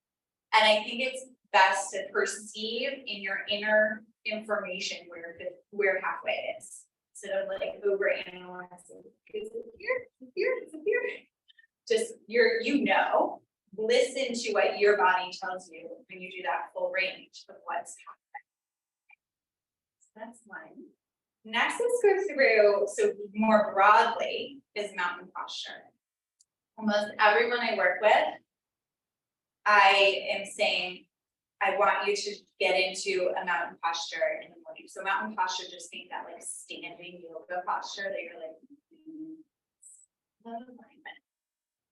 And I think it's best to perceive in your inner information where halfway is. Instead of like overanalyzing, is it here? Is it here? Is it here? Just you know, listen to what your body tells you when you do that full range of what's happening. So that's one. Next, let's go through, so more broadly, is mountain posture. Almost everyone I work with, I am saying, I want you to get into a mountain posture in the morning. So mountain posture, just think that like standing yoga posture that you're like, alignment.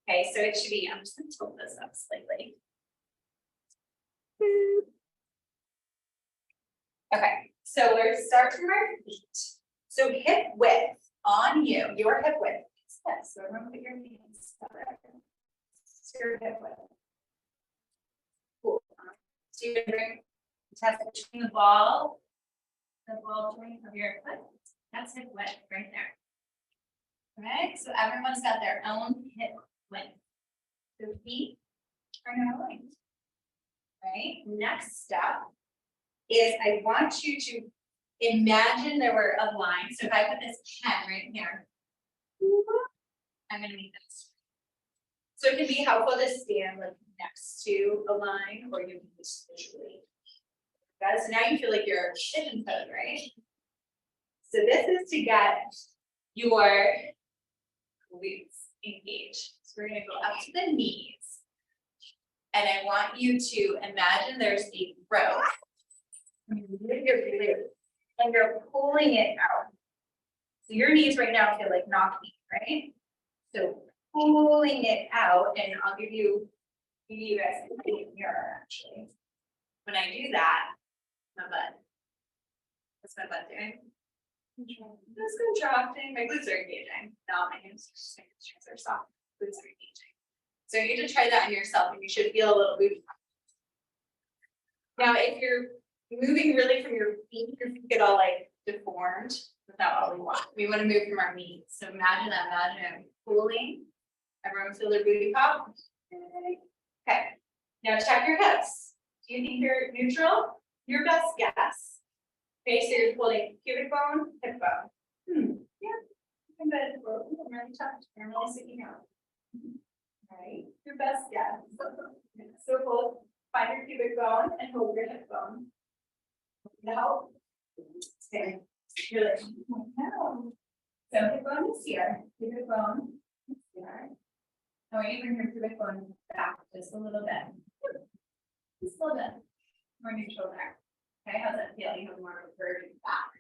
Okay, so it should be, I'm just gonna tilt this up slightly. Okay, so we're start from our feet. So hip width on you, your hip width is this. So remember that your knees together. So your hip width. Cool. So you're gonna bring test between the ball joint of your foot. That's hip width right there. Okay, so everyone's got their own hip width. So feet are now aligned. Right, next step is I want you to imagine there were a line. So if I put this pen right here, I'm gonna make this. So it can be helpful to stand like next to a line, or you can just visually. Guys, so now you feel like you're pigeon toed, right? So this is to get your glutes engaged. So we're gonna go up to the knees. And I want you to imagine there's a rope. And you're pulling it out. So your knees right now feel like knocking, right? So pulling it out, and I'll give you, maybe you guys can see it here actually. When I do that, my butt. What's my butt doing? Just contracting. My glutes are engaging. No, my hamstrings are soft. Glutes are engaging. So you need to try that on yourself, and you should feel a little booty. Now, if you're moving really from your feet get all like deformed, that's not what we want. We want to move from our knees. So imagine that, imagine pulling. Everyone feel their booty pop. Okay, now check your hips. Do you think you're neutral? Your best guess. Okay, so you're pulling pubic bone, hip bone. Yeah, I'm good. I'm really touched. I'm really sticking out. Right, your best guess. So hold, find your pubic bone and hold your hip bone. No. Okay. You're like, no. So hip bone is here, hip bone is here. Now when you bring your pubic bone back just a little bit. Just a little bit. More neutral there. Okay, how's that feel? You have more of a curving back.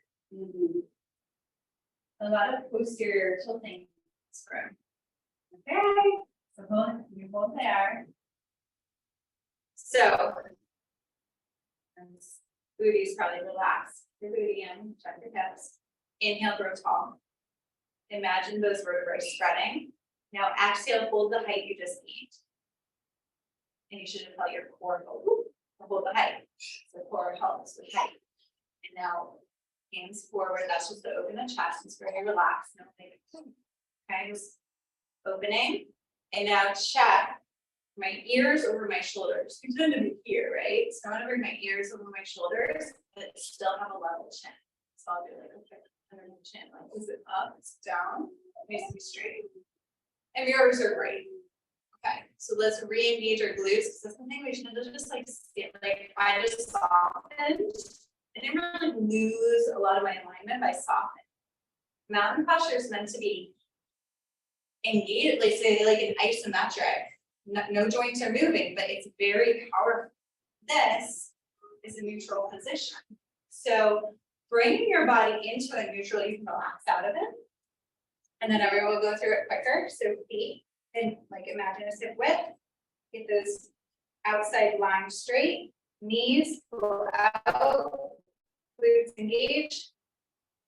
A lot of posterior tilting. Screw. Okay, so you hold there. So. Booty's probably relaxed. Your booty in, check your hips. Inhale, grow tall. Imagine those vertebrae spreading. Now exhale, hold the height you just need. And you should have felt your core hold the height. So core helps with height. And now hands forward, that's just to open the chest. It's very relaxed. No big. Okay, just opening. And now check my ears over my shoulders. You tend to be here, right? So I'm gonna bring my ears over my shoulders, but still have a level chin. So I'll do like under the chin. Like, is it up? It's down. It needs to be straight. And mirrors are great. Okay, so let's re-engage our glutes. Because that's something we should just like skip. Like I just softened. I didn't really lose a lot of my alignment by softening. Mountain posture is meant to be engaged, like say like an isometric. No joints are moving, but it's very powerful. This is a neutral position. So bringing your body into a neutral, you can relax out of it. And then everyone will go through it quicker. So feet, and like imagine a hip width. Get those outside lines straight. Knees pull out. Glutes engage.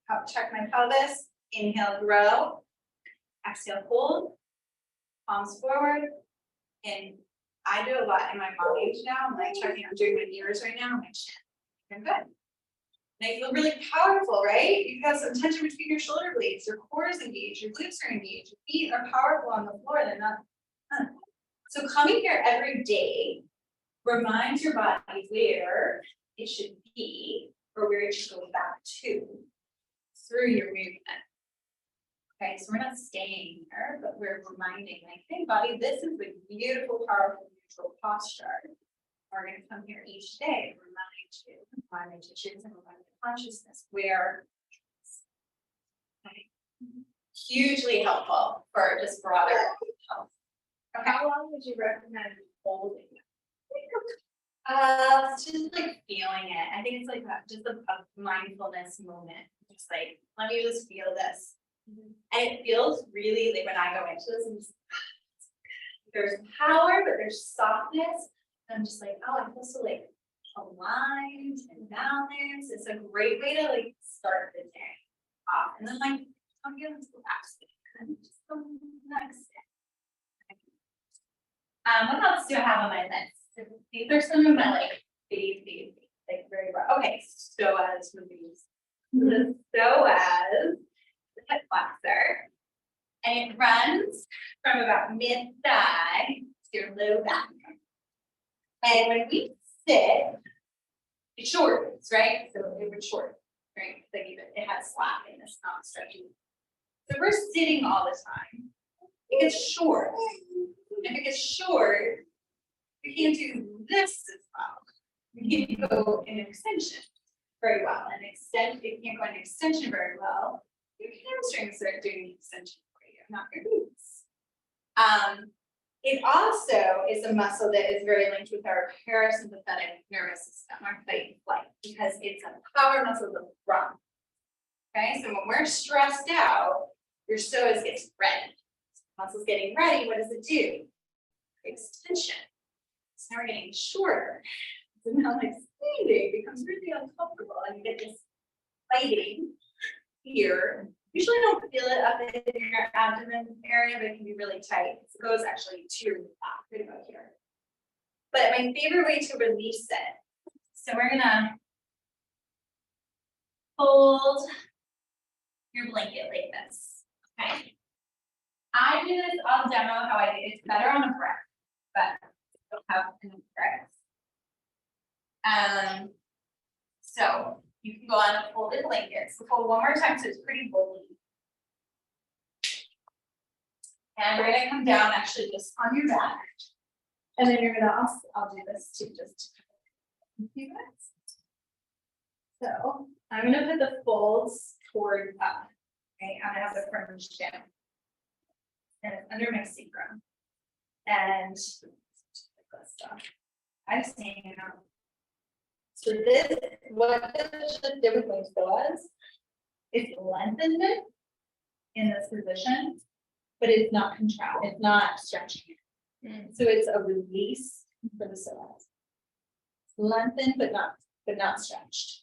Help check my pelvis. Inhale, grow. Exhale, hold. Palms forward. And I do a lot in my body now. I'm like checking, I'm doing my ears right now, my chin. I'm good. And I feel really powerful, right? You have some tension between your shoulder blades, your core is engaged, your glutes are engaged, your feet are powerful on the floor, they're not. So coming here every day reminds your body where it should be or where it should go back to through your movement. Okay, so we're not staying here, but we're reminding, like, hey, body, this is a beautiful, powerful, neutral posture. We're going to come here each day and remind you to choose and remind the consciousness where. Okay. Hugely helpful for just broader health. Okay. How long would you recommend holding? Just like feeling it. I think it's like just a mindfulness moment. Just like, let me just feel this. And it feels really like when I go into this, and there's power, but there's softness. And I'm just like, oh, I feel so like aligned and balanced. It's a great way to like start the day off. And then like I'm feeling relaxed and just go to the next day. What else do I have on my list? These are some of my like these like very broad. Okay, psoas movies. The psoas. Hip flexor, and it runs from about mid-thigh to your low back. And when we sit, it shortens, right? So it would shorten, right? Like it has slack and it's not stretchy. So we're sitting all the time. It gets short. If it gets short, we can't do this as well. We can't go in extension very well. And if you can't go in extension very well, your hamstrings are doing the extension for you, not your glutes. It also is a muscle that is very linked with our parasympathetic nervous system, our fight and flight, because it's a power muscle of the front. Okay, so when we're stressed out, your psoas gets ready. Muscle's getting ready, what does it do? Extension. So now we're getting shorter. So now like standing becomes really uncomfortable and you get this fighting here. Usually don't feel it up in your abdomen area, but it can be really tight. It goes actually to your back, right about here. But my favorite way to release it. So we're gonna hold your blanket like this. Okay. I do this, I'll demo how I do it. It's better on a breath, but I don't have enough breath. So you can go on a folded blanket. So fold one more time so it's pretty bold. And we're gonna come down actually just on your back. And then you're gonna also, I'll do this too, just a few minutes. So I'm gonna put the folds toward up. Okay, I'm gonna have the fringe down. And it's under my sacrum. And this stuff. I'm saying, so this, what this should do with my psoas is lengthen it in this position, but it's not it's not stretching it. So it's a release for the psoas. Lengthened, but not stretched.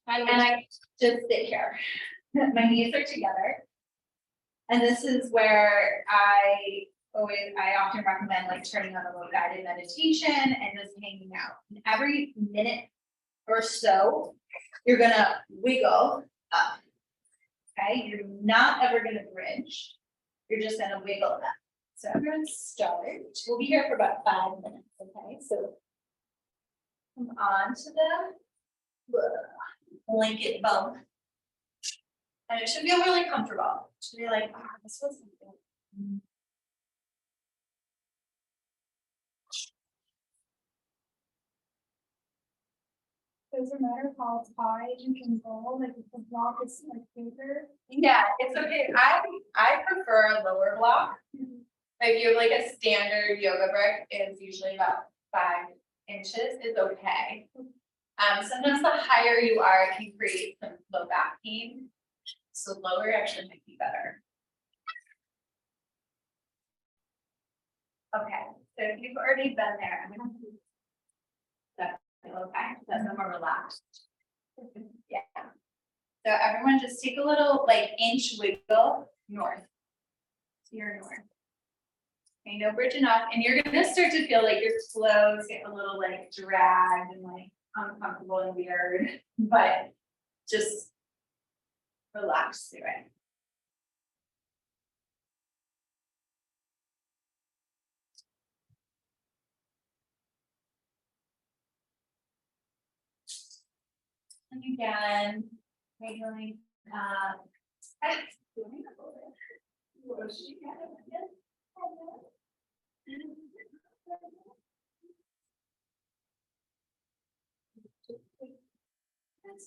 And I just sit here. My knees are together. And this is where I often recommend like turning on a low guided meditation and just hanging out. And every minute or so, you're gonna wiggle up. Okay, you're not ever gonna bridge. You're just gonna wiggle up. So everyone start. We'll be here for about 5 minutes, okay? So come on to the blanket bump. And it should feel really comfortable. It should be like, ah, this was something. Doesn't matter how high you can go, like if the block is like bigger. Yeah, it's okay. I prefer a lower block. If you have like a standard yoga brick, it's usually about 5 inches is okay. Sometimes the higher you are, it can create some low back pain. So lower actually might be better. Okay, so if you've already been there, I'm gonna. That feel okay? That's more relaxed. Yeah. So everyone just take a little like inch wiggle north. To your north. Okay, no bridge enough, and you're gonna start to feel like your clothes get a little like dragged and like uncomfortable and weird, but just relax through it. And again, wiggling up. That's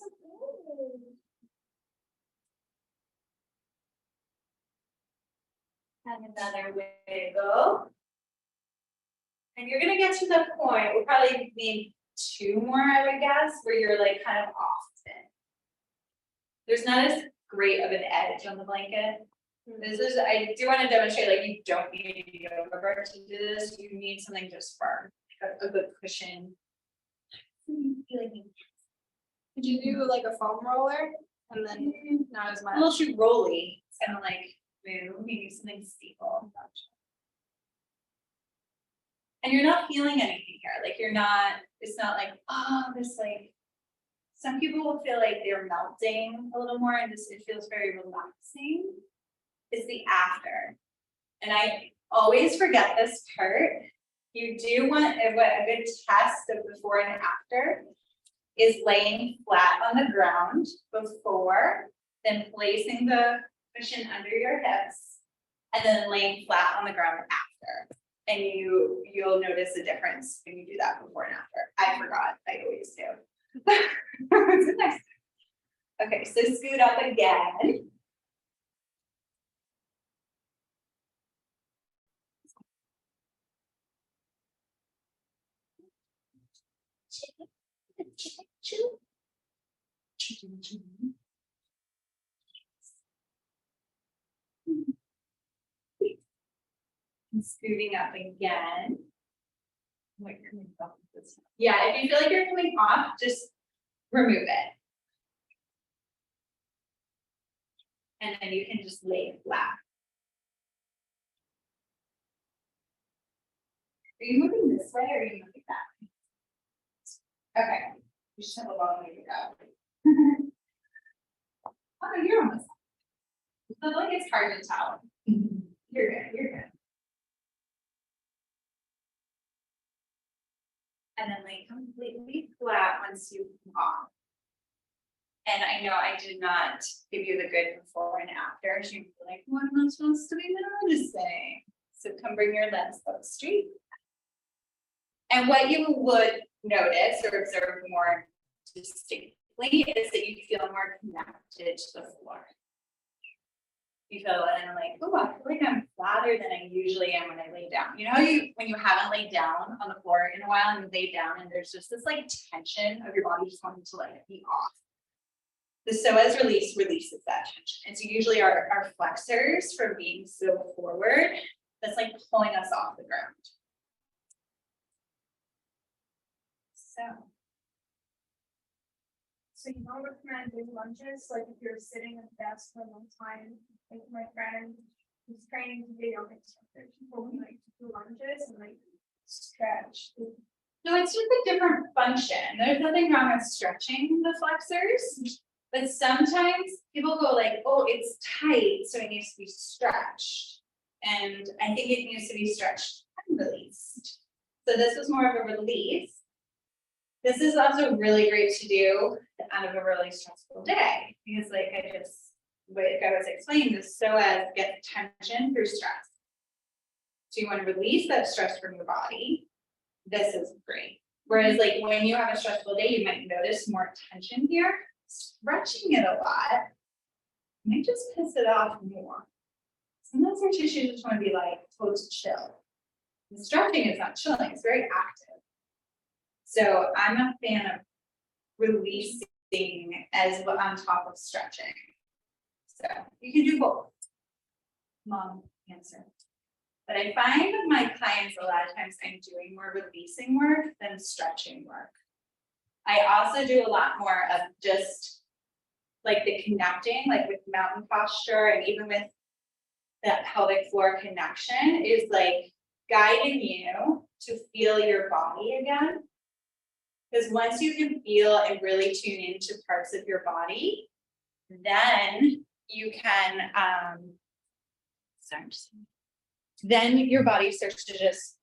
okay. And another wiggle. And you're gonna get to the point, we probably need 2 more, I would guess, where you're like kind of off it. There's not as great of an edge on the blanket. This is, I do want to demonstrate, like, you don't need a yoga brick to do this. You need something just firm, a good cushion. Could you do like a foam roller and then not as A much? little too rolly, it's kind of like move, you need something stable. And you're not feeling anything here, like you're not, it's not like, oh, this like, some people will feel like they're melting a little more and just, it feels very relaxing. It's the after. And I always forget this part. You do want a good test of before and after is laying flat on the ground before, then placing the cushion under your hips, and then laying flat on the ground after. And you'll notice a difference when you do that before and after. I forgot, I always do. Okay, so scoot up again. And scooting up again. Like coming off this. Yeah, if you feel like you're coming off, just remove it. And then you can just lay it flat. Are you moving this way or are you moving that way? Okay, you just have a long way to go. Oh, you're almost. I feel like it's hard to tell. You're good, you're good. And then lay completely flat once you come off. And I know I did not give you the good before and after. So you're like, what am I supposed to be noticing? So come bring your legs up straight. And what you would notice or observe more distinctly is that you feel more connected to the floor. You feel, and I'm like, oh, I feel like I'm flatter than I usually am when I lay down. You know, how when you haven't laid down on the floor in a while and you lay down and there's just this like tension of your body just wanting to like be off. The psoas release releases that tension. It's usually our flexors from being so forward that's like pulling us off the ground. So you don't recommend doing lunges, like if you're sitting at the desk for a long time, like my friend who's training to be yoga instructor, she told me like to do lunges and like stretch. No, it's just a different function. There's nothing wrong with stretching the flexors, but sometimes people go like, oh, it's tight, so it needs to be stretched. And I think it needs to be stretched and released. So this was more of a release. This is also really great to do out of a really stressful day, because like I was explaining this, so as get tension through stress. So you want to release that stress from your body. This is great. Whereas like when you have a stressful day, you might notice more tension here. Stretching it a lot might just piss it off more. Sometimes our tissues just want to be like told to chill. The stretching is not chilling, it's very active. So I'm a fan of releasing as well on top of stretching. So you can do both. Mom answer. But I find with my clients a lot of times I'm doing more releasing work than stretching work. I also do a lot more of just like the connecting, like with mountain posture and even with that pelvic floor connection is like guiding you to feel your body again. Because once you can feel and really tune into parts of your body, then you can, then your body starts to just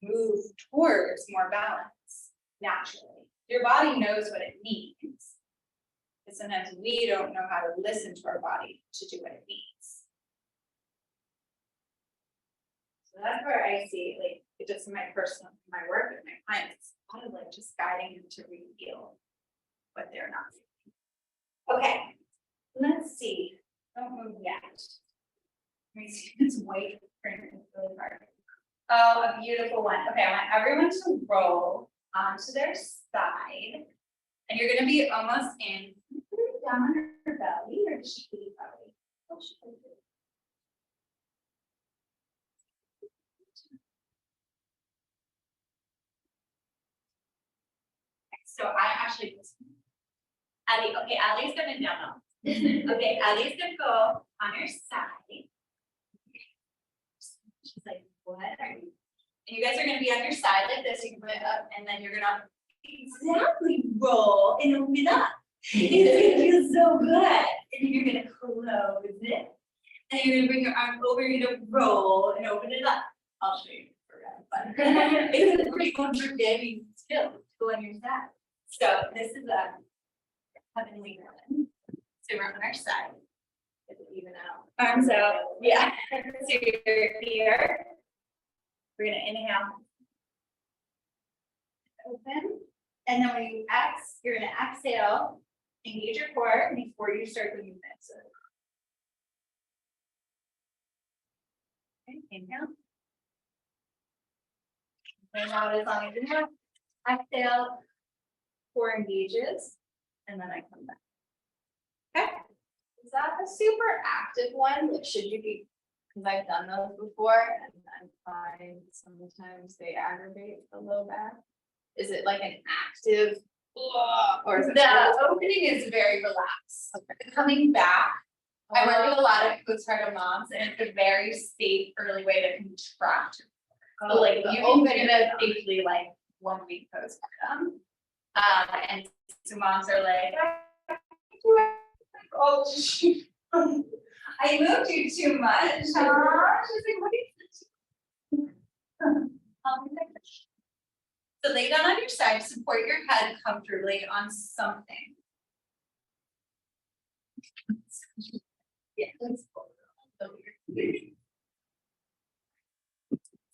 move towards more balance naturally. Your body knows what it needs. But sometimes we don't know how to listen to our body to do what it needs. So that's where I see, like, it just in my personal, my work with my clients, kind of like just guiding them to reveal what they're not feeling. Okay, let's see. Don't move yet. Let me see. It's white print. It's really hard. Oh, a beautiful one. Okay, I want everyone to roll onto their side, and you're going to be almost in down on her belly, or does she eat belly? Oh, she can do it. So I actually just, Ali, okay, Ali's gonna demo. Okay, Ali's gonna go on your side. She's like, what are you? And you guys are gonna be on your side like this, you can put it up, and then you're gonna exactly roll and open it up. It's gonna feel so good. And then you're gonna close it. And you're gonna bring your arm over, you're gonna roll and open it up. I'll show you. But it's a pretty good for getting still to go on your side. So this is a heavenly rhythm. So we're on our side. Even out. Arms out. Yeah. So you're here. We're gonna inhale. Open. And then when you you're gonna exhale. Engage your core before you start the movement. So okay, inhale. Bring out as long as you have. Exhale. Core engages, and then I come back. Okay. Is that a super active one? Like, should you be, because I've done those before and I find sometimes they aggravate the low back. Is it like an active, or is it? The opening is very relaxed. Okay. Coming back, I work with a lot of postpartum moms, and it's a very safe, early way to contract. So like the you can opening. get it safely like 1 week postpartum. And some moms are like, oh, shoot. I moved you too much. She's like, what are you So lay down on your side, support your head comfortably on something. Yeah, let's go.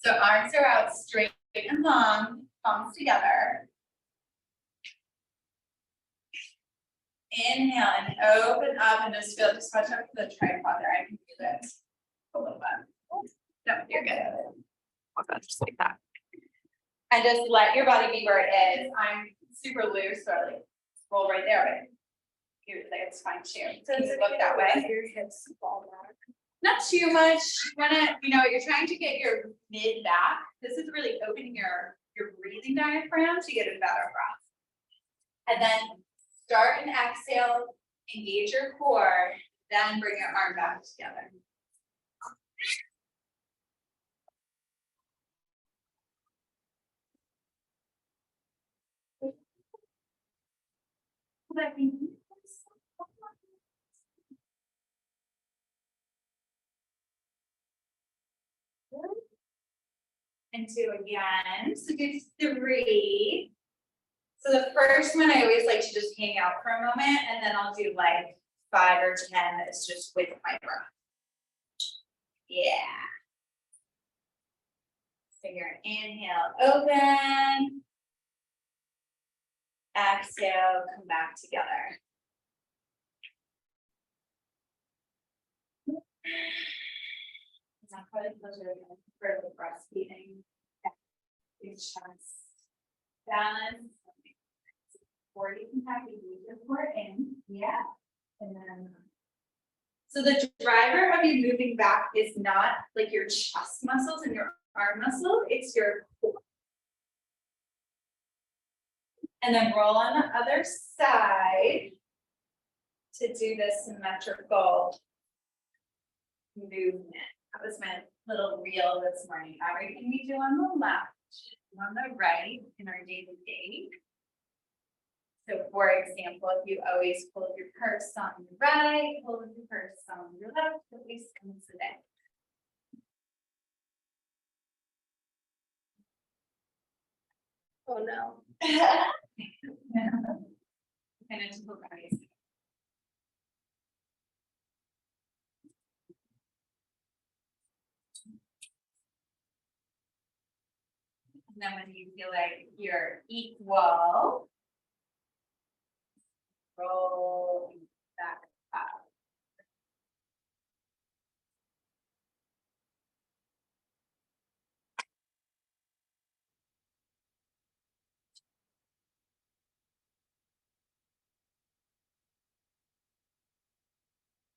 So arms are out straight and long, palms together. Inhale and open up and just feel, just watch out for the tripod there. I can do this a little bit. No, you're good. Just like that. And just let your body be where it is. I'm super loose, so I like roll right there, but you like it's fine too. So just look that way. Your hips fall back. Not too much. You wanna, you're trying to get your mid back. This is really opening your breathing diaphragm to get a better breath. And then start and exhale, engage your core, then bring your arm back together. And two again, so do 3. So the first one, I always like to just hang out for a moment, and then I'll do like 5 or 10 that's just with my breath. Yeah. So you're inhale, open. Exhale, come back together. Not quite a pleasure for the breastfeeding. Big chest. Balance. Or you can have your knees in. Yeah. And then. So the driver of you moving back is not like your chest muscles and your arm muscle, it's your core. And then roll on the other side to do this symmetrical movement. That was my little reel this morning. Everything we do on the left, on the right in our day-to-day. So for example, if you always hold your purse on your right, hold your purse on your left, at least once a day. Oh, no. Kind of took guys. And then when you feel like you're equal, roll back up.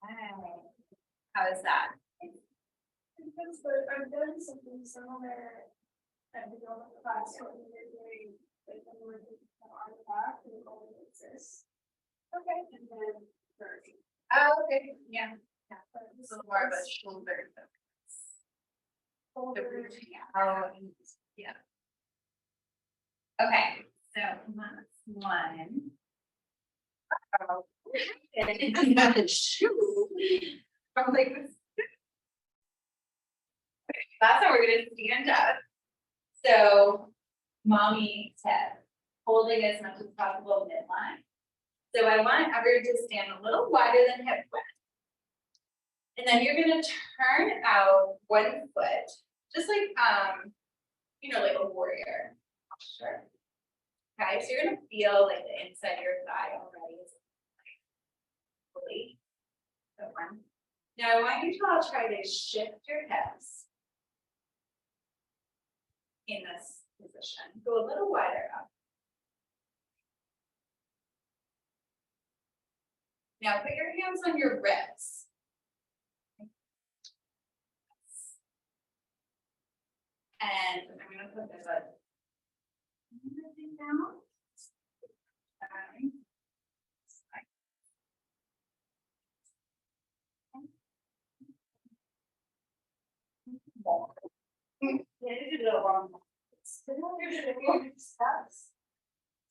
Right. How is that? Because I've done something similar. At the beginning of the class, when you're doing, like, when we're doing on the back, and it only exists. Okay. And then 30. Oh, okay, yeah. Yeah, but This is more of a shoulder focus. Shoulder. Oh, yeah. Okay, so that's one. Oh. And another shoe. I'm like, that's how we're gonna stand up. So, mommy said, holding as much as possible midline. So I want everyone to stand a little wider than hip width. And then you're gonna turn out one foot, just like, like a warrior posture. Okay, so you're gonna feel like the inside of your thigh already is like fully. So one. Now I want you to all try to shift your hips in this position. Go a little wider up. Now put your hands on your ribs. And I'm gonna put this on. Everything down.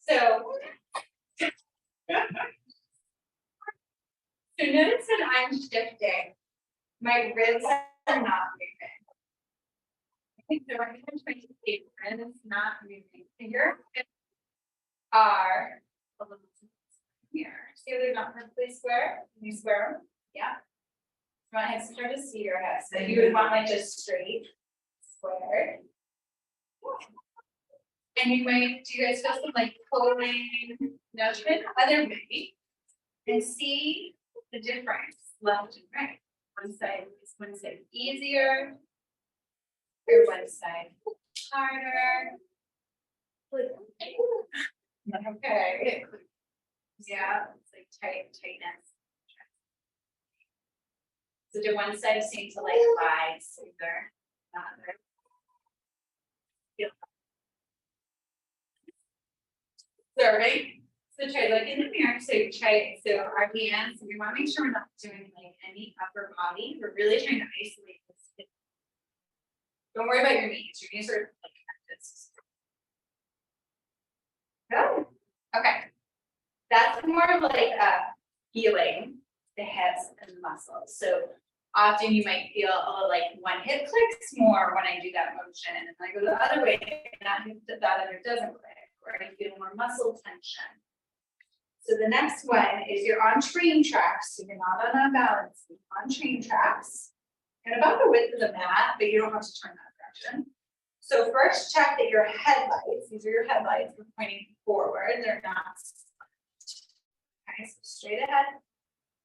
So notice that I'm shifting. My ribs are not moving. I think the right hand trying to stay ribs not moving. So your hips are a little here. See how they're not perfectly square? Can you square them? Yeah. You want hips to try to see your hips. So you would want like just straight, square. And you might, do you guys feel some like pulling, nudgement? Other maybe. and see the difference left and right. One side easier, or one side harder. Okay. Yeah, it's like tightness. So did one side seem to like lie smoother? Not other? Serving. So try look in the mirror. So our hands, we want to make sure we're not doing like any upper body. We're really trying to isolate this. hip. Don't worry about your knees. Your knees are like this. Good. Okay. That's more of like feeling the hips and the muscles. So often you might feel, oh, like one hip clicks more when I do that motion, and I go the other way, and that other doesn't click, or I feel more muscle tension. So the next one is you're on train tracks, so you're not on a balance, you're on train tracks, and about the width of the mat, but you don't have to turn that direction. So first check that your headlights, these are your headlights, we're pointing forward, they're not. Okay, so straight ahead,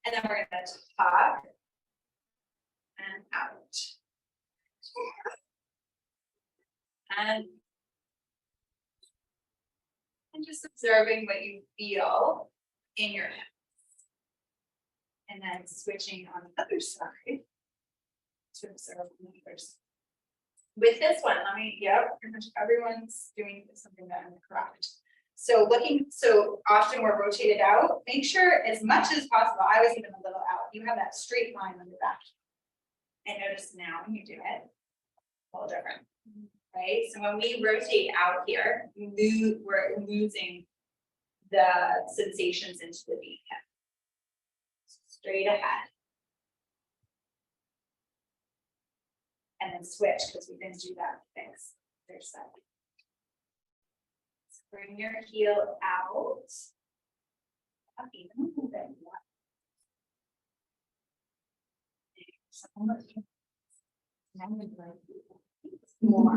and then we're gonna talk and out. And just observing what you feel in your hips. And then switching on the other side to observe on the other side. With this one, pretty much everyone's doing something that I'm correct. So often we're rotated out. Make sure as much as possible, I was even a little out, you have that straight line on your back. And notice now when you do it, a little different, right? So when we rotate out here, we're losing the sensations into the V hip. Straight ahead. And then switch, because we didn't do that fix. There's that. Bring your heel out. Up even a little bit. More.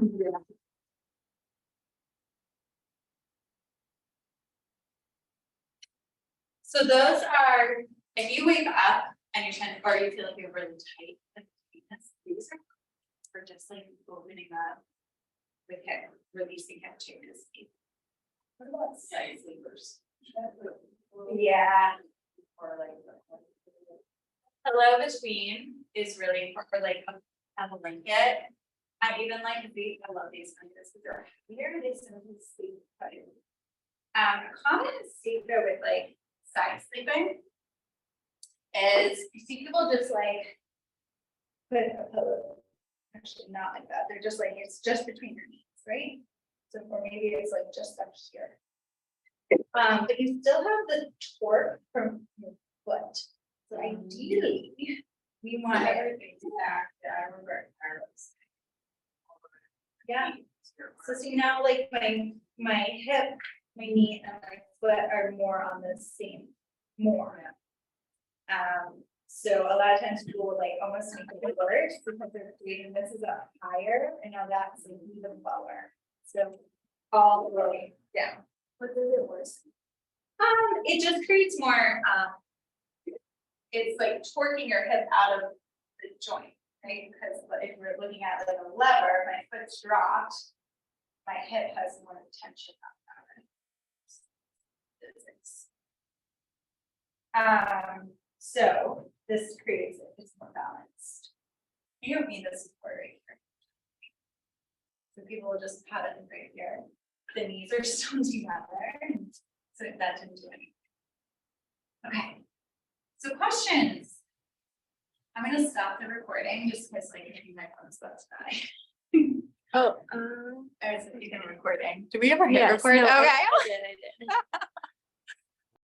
So those are, if you wake up and you're trying, or you feel like you're really tight, these are for just like opening up with hip, releasing hip changes. What about side sleepers? Yeah. Or like hello between is really important for like a blanket. I even like these, I love these blankets because they're heavier, they simply sleep better. Common mistake though with like side sleeping is you see people just like put a pillow, actually not like that, they're just like, it's just between your knees, right? So or maybe it's like just up here. But you still have the torque from your foot. So ideally, we want everything to act arrows. Yeah. So see now like my hip, my knee and my foot are more on the same, more. So a lot of times people will like almost make it worse because they're creating this is up higher and now that's like even lower. So all the way down. What does it worse? It just creates more, it's like torquing your hip out of the joint, right? Because if we're looking at like a lever, my foot's dropped, my hip has more tension on it. So this creates it, it's more balanced. You don't need the support right here. So people will just pat it right here. The knees are still together, and so that didn't do anything. Okay. So questions. I'm gonna stop the recording just because like maybe my phone's about to die. Oh, Or is it even recording? did we ever hit Yes, record? no, Okay. I did.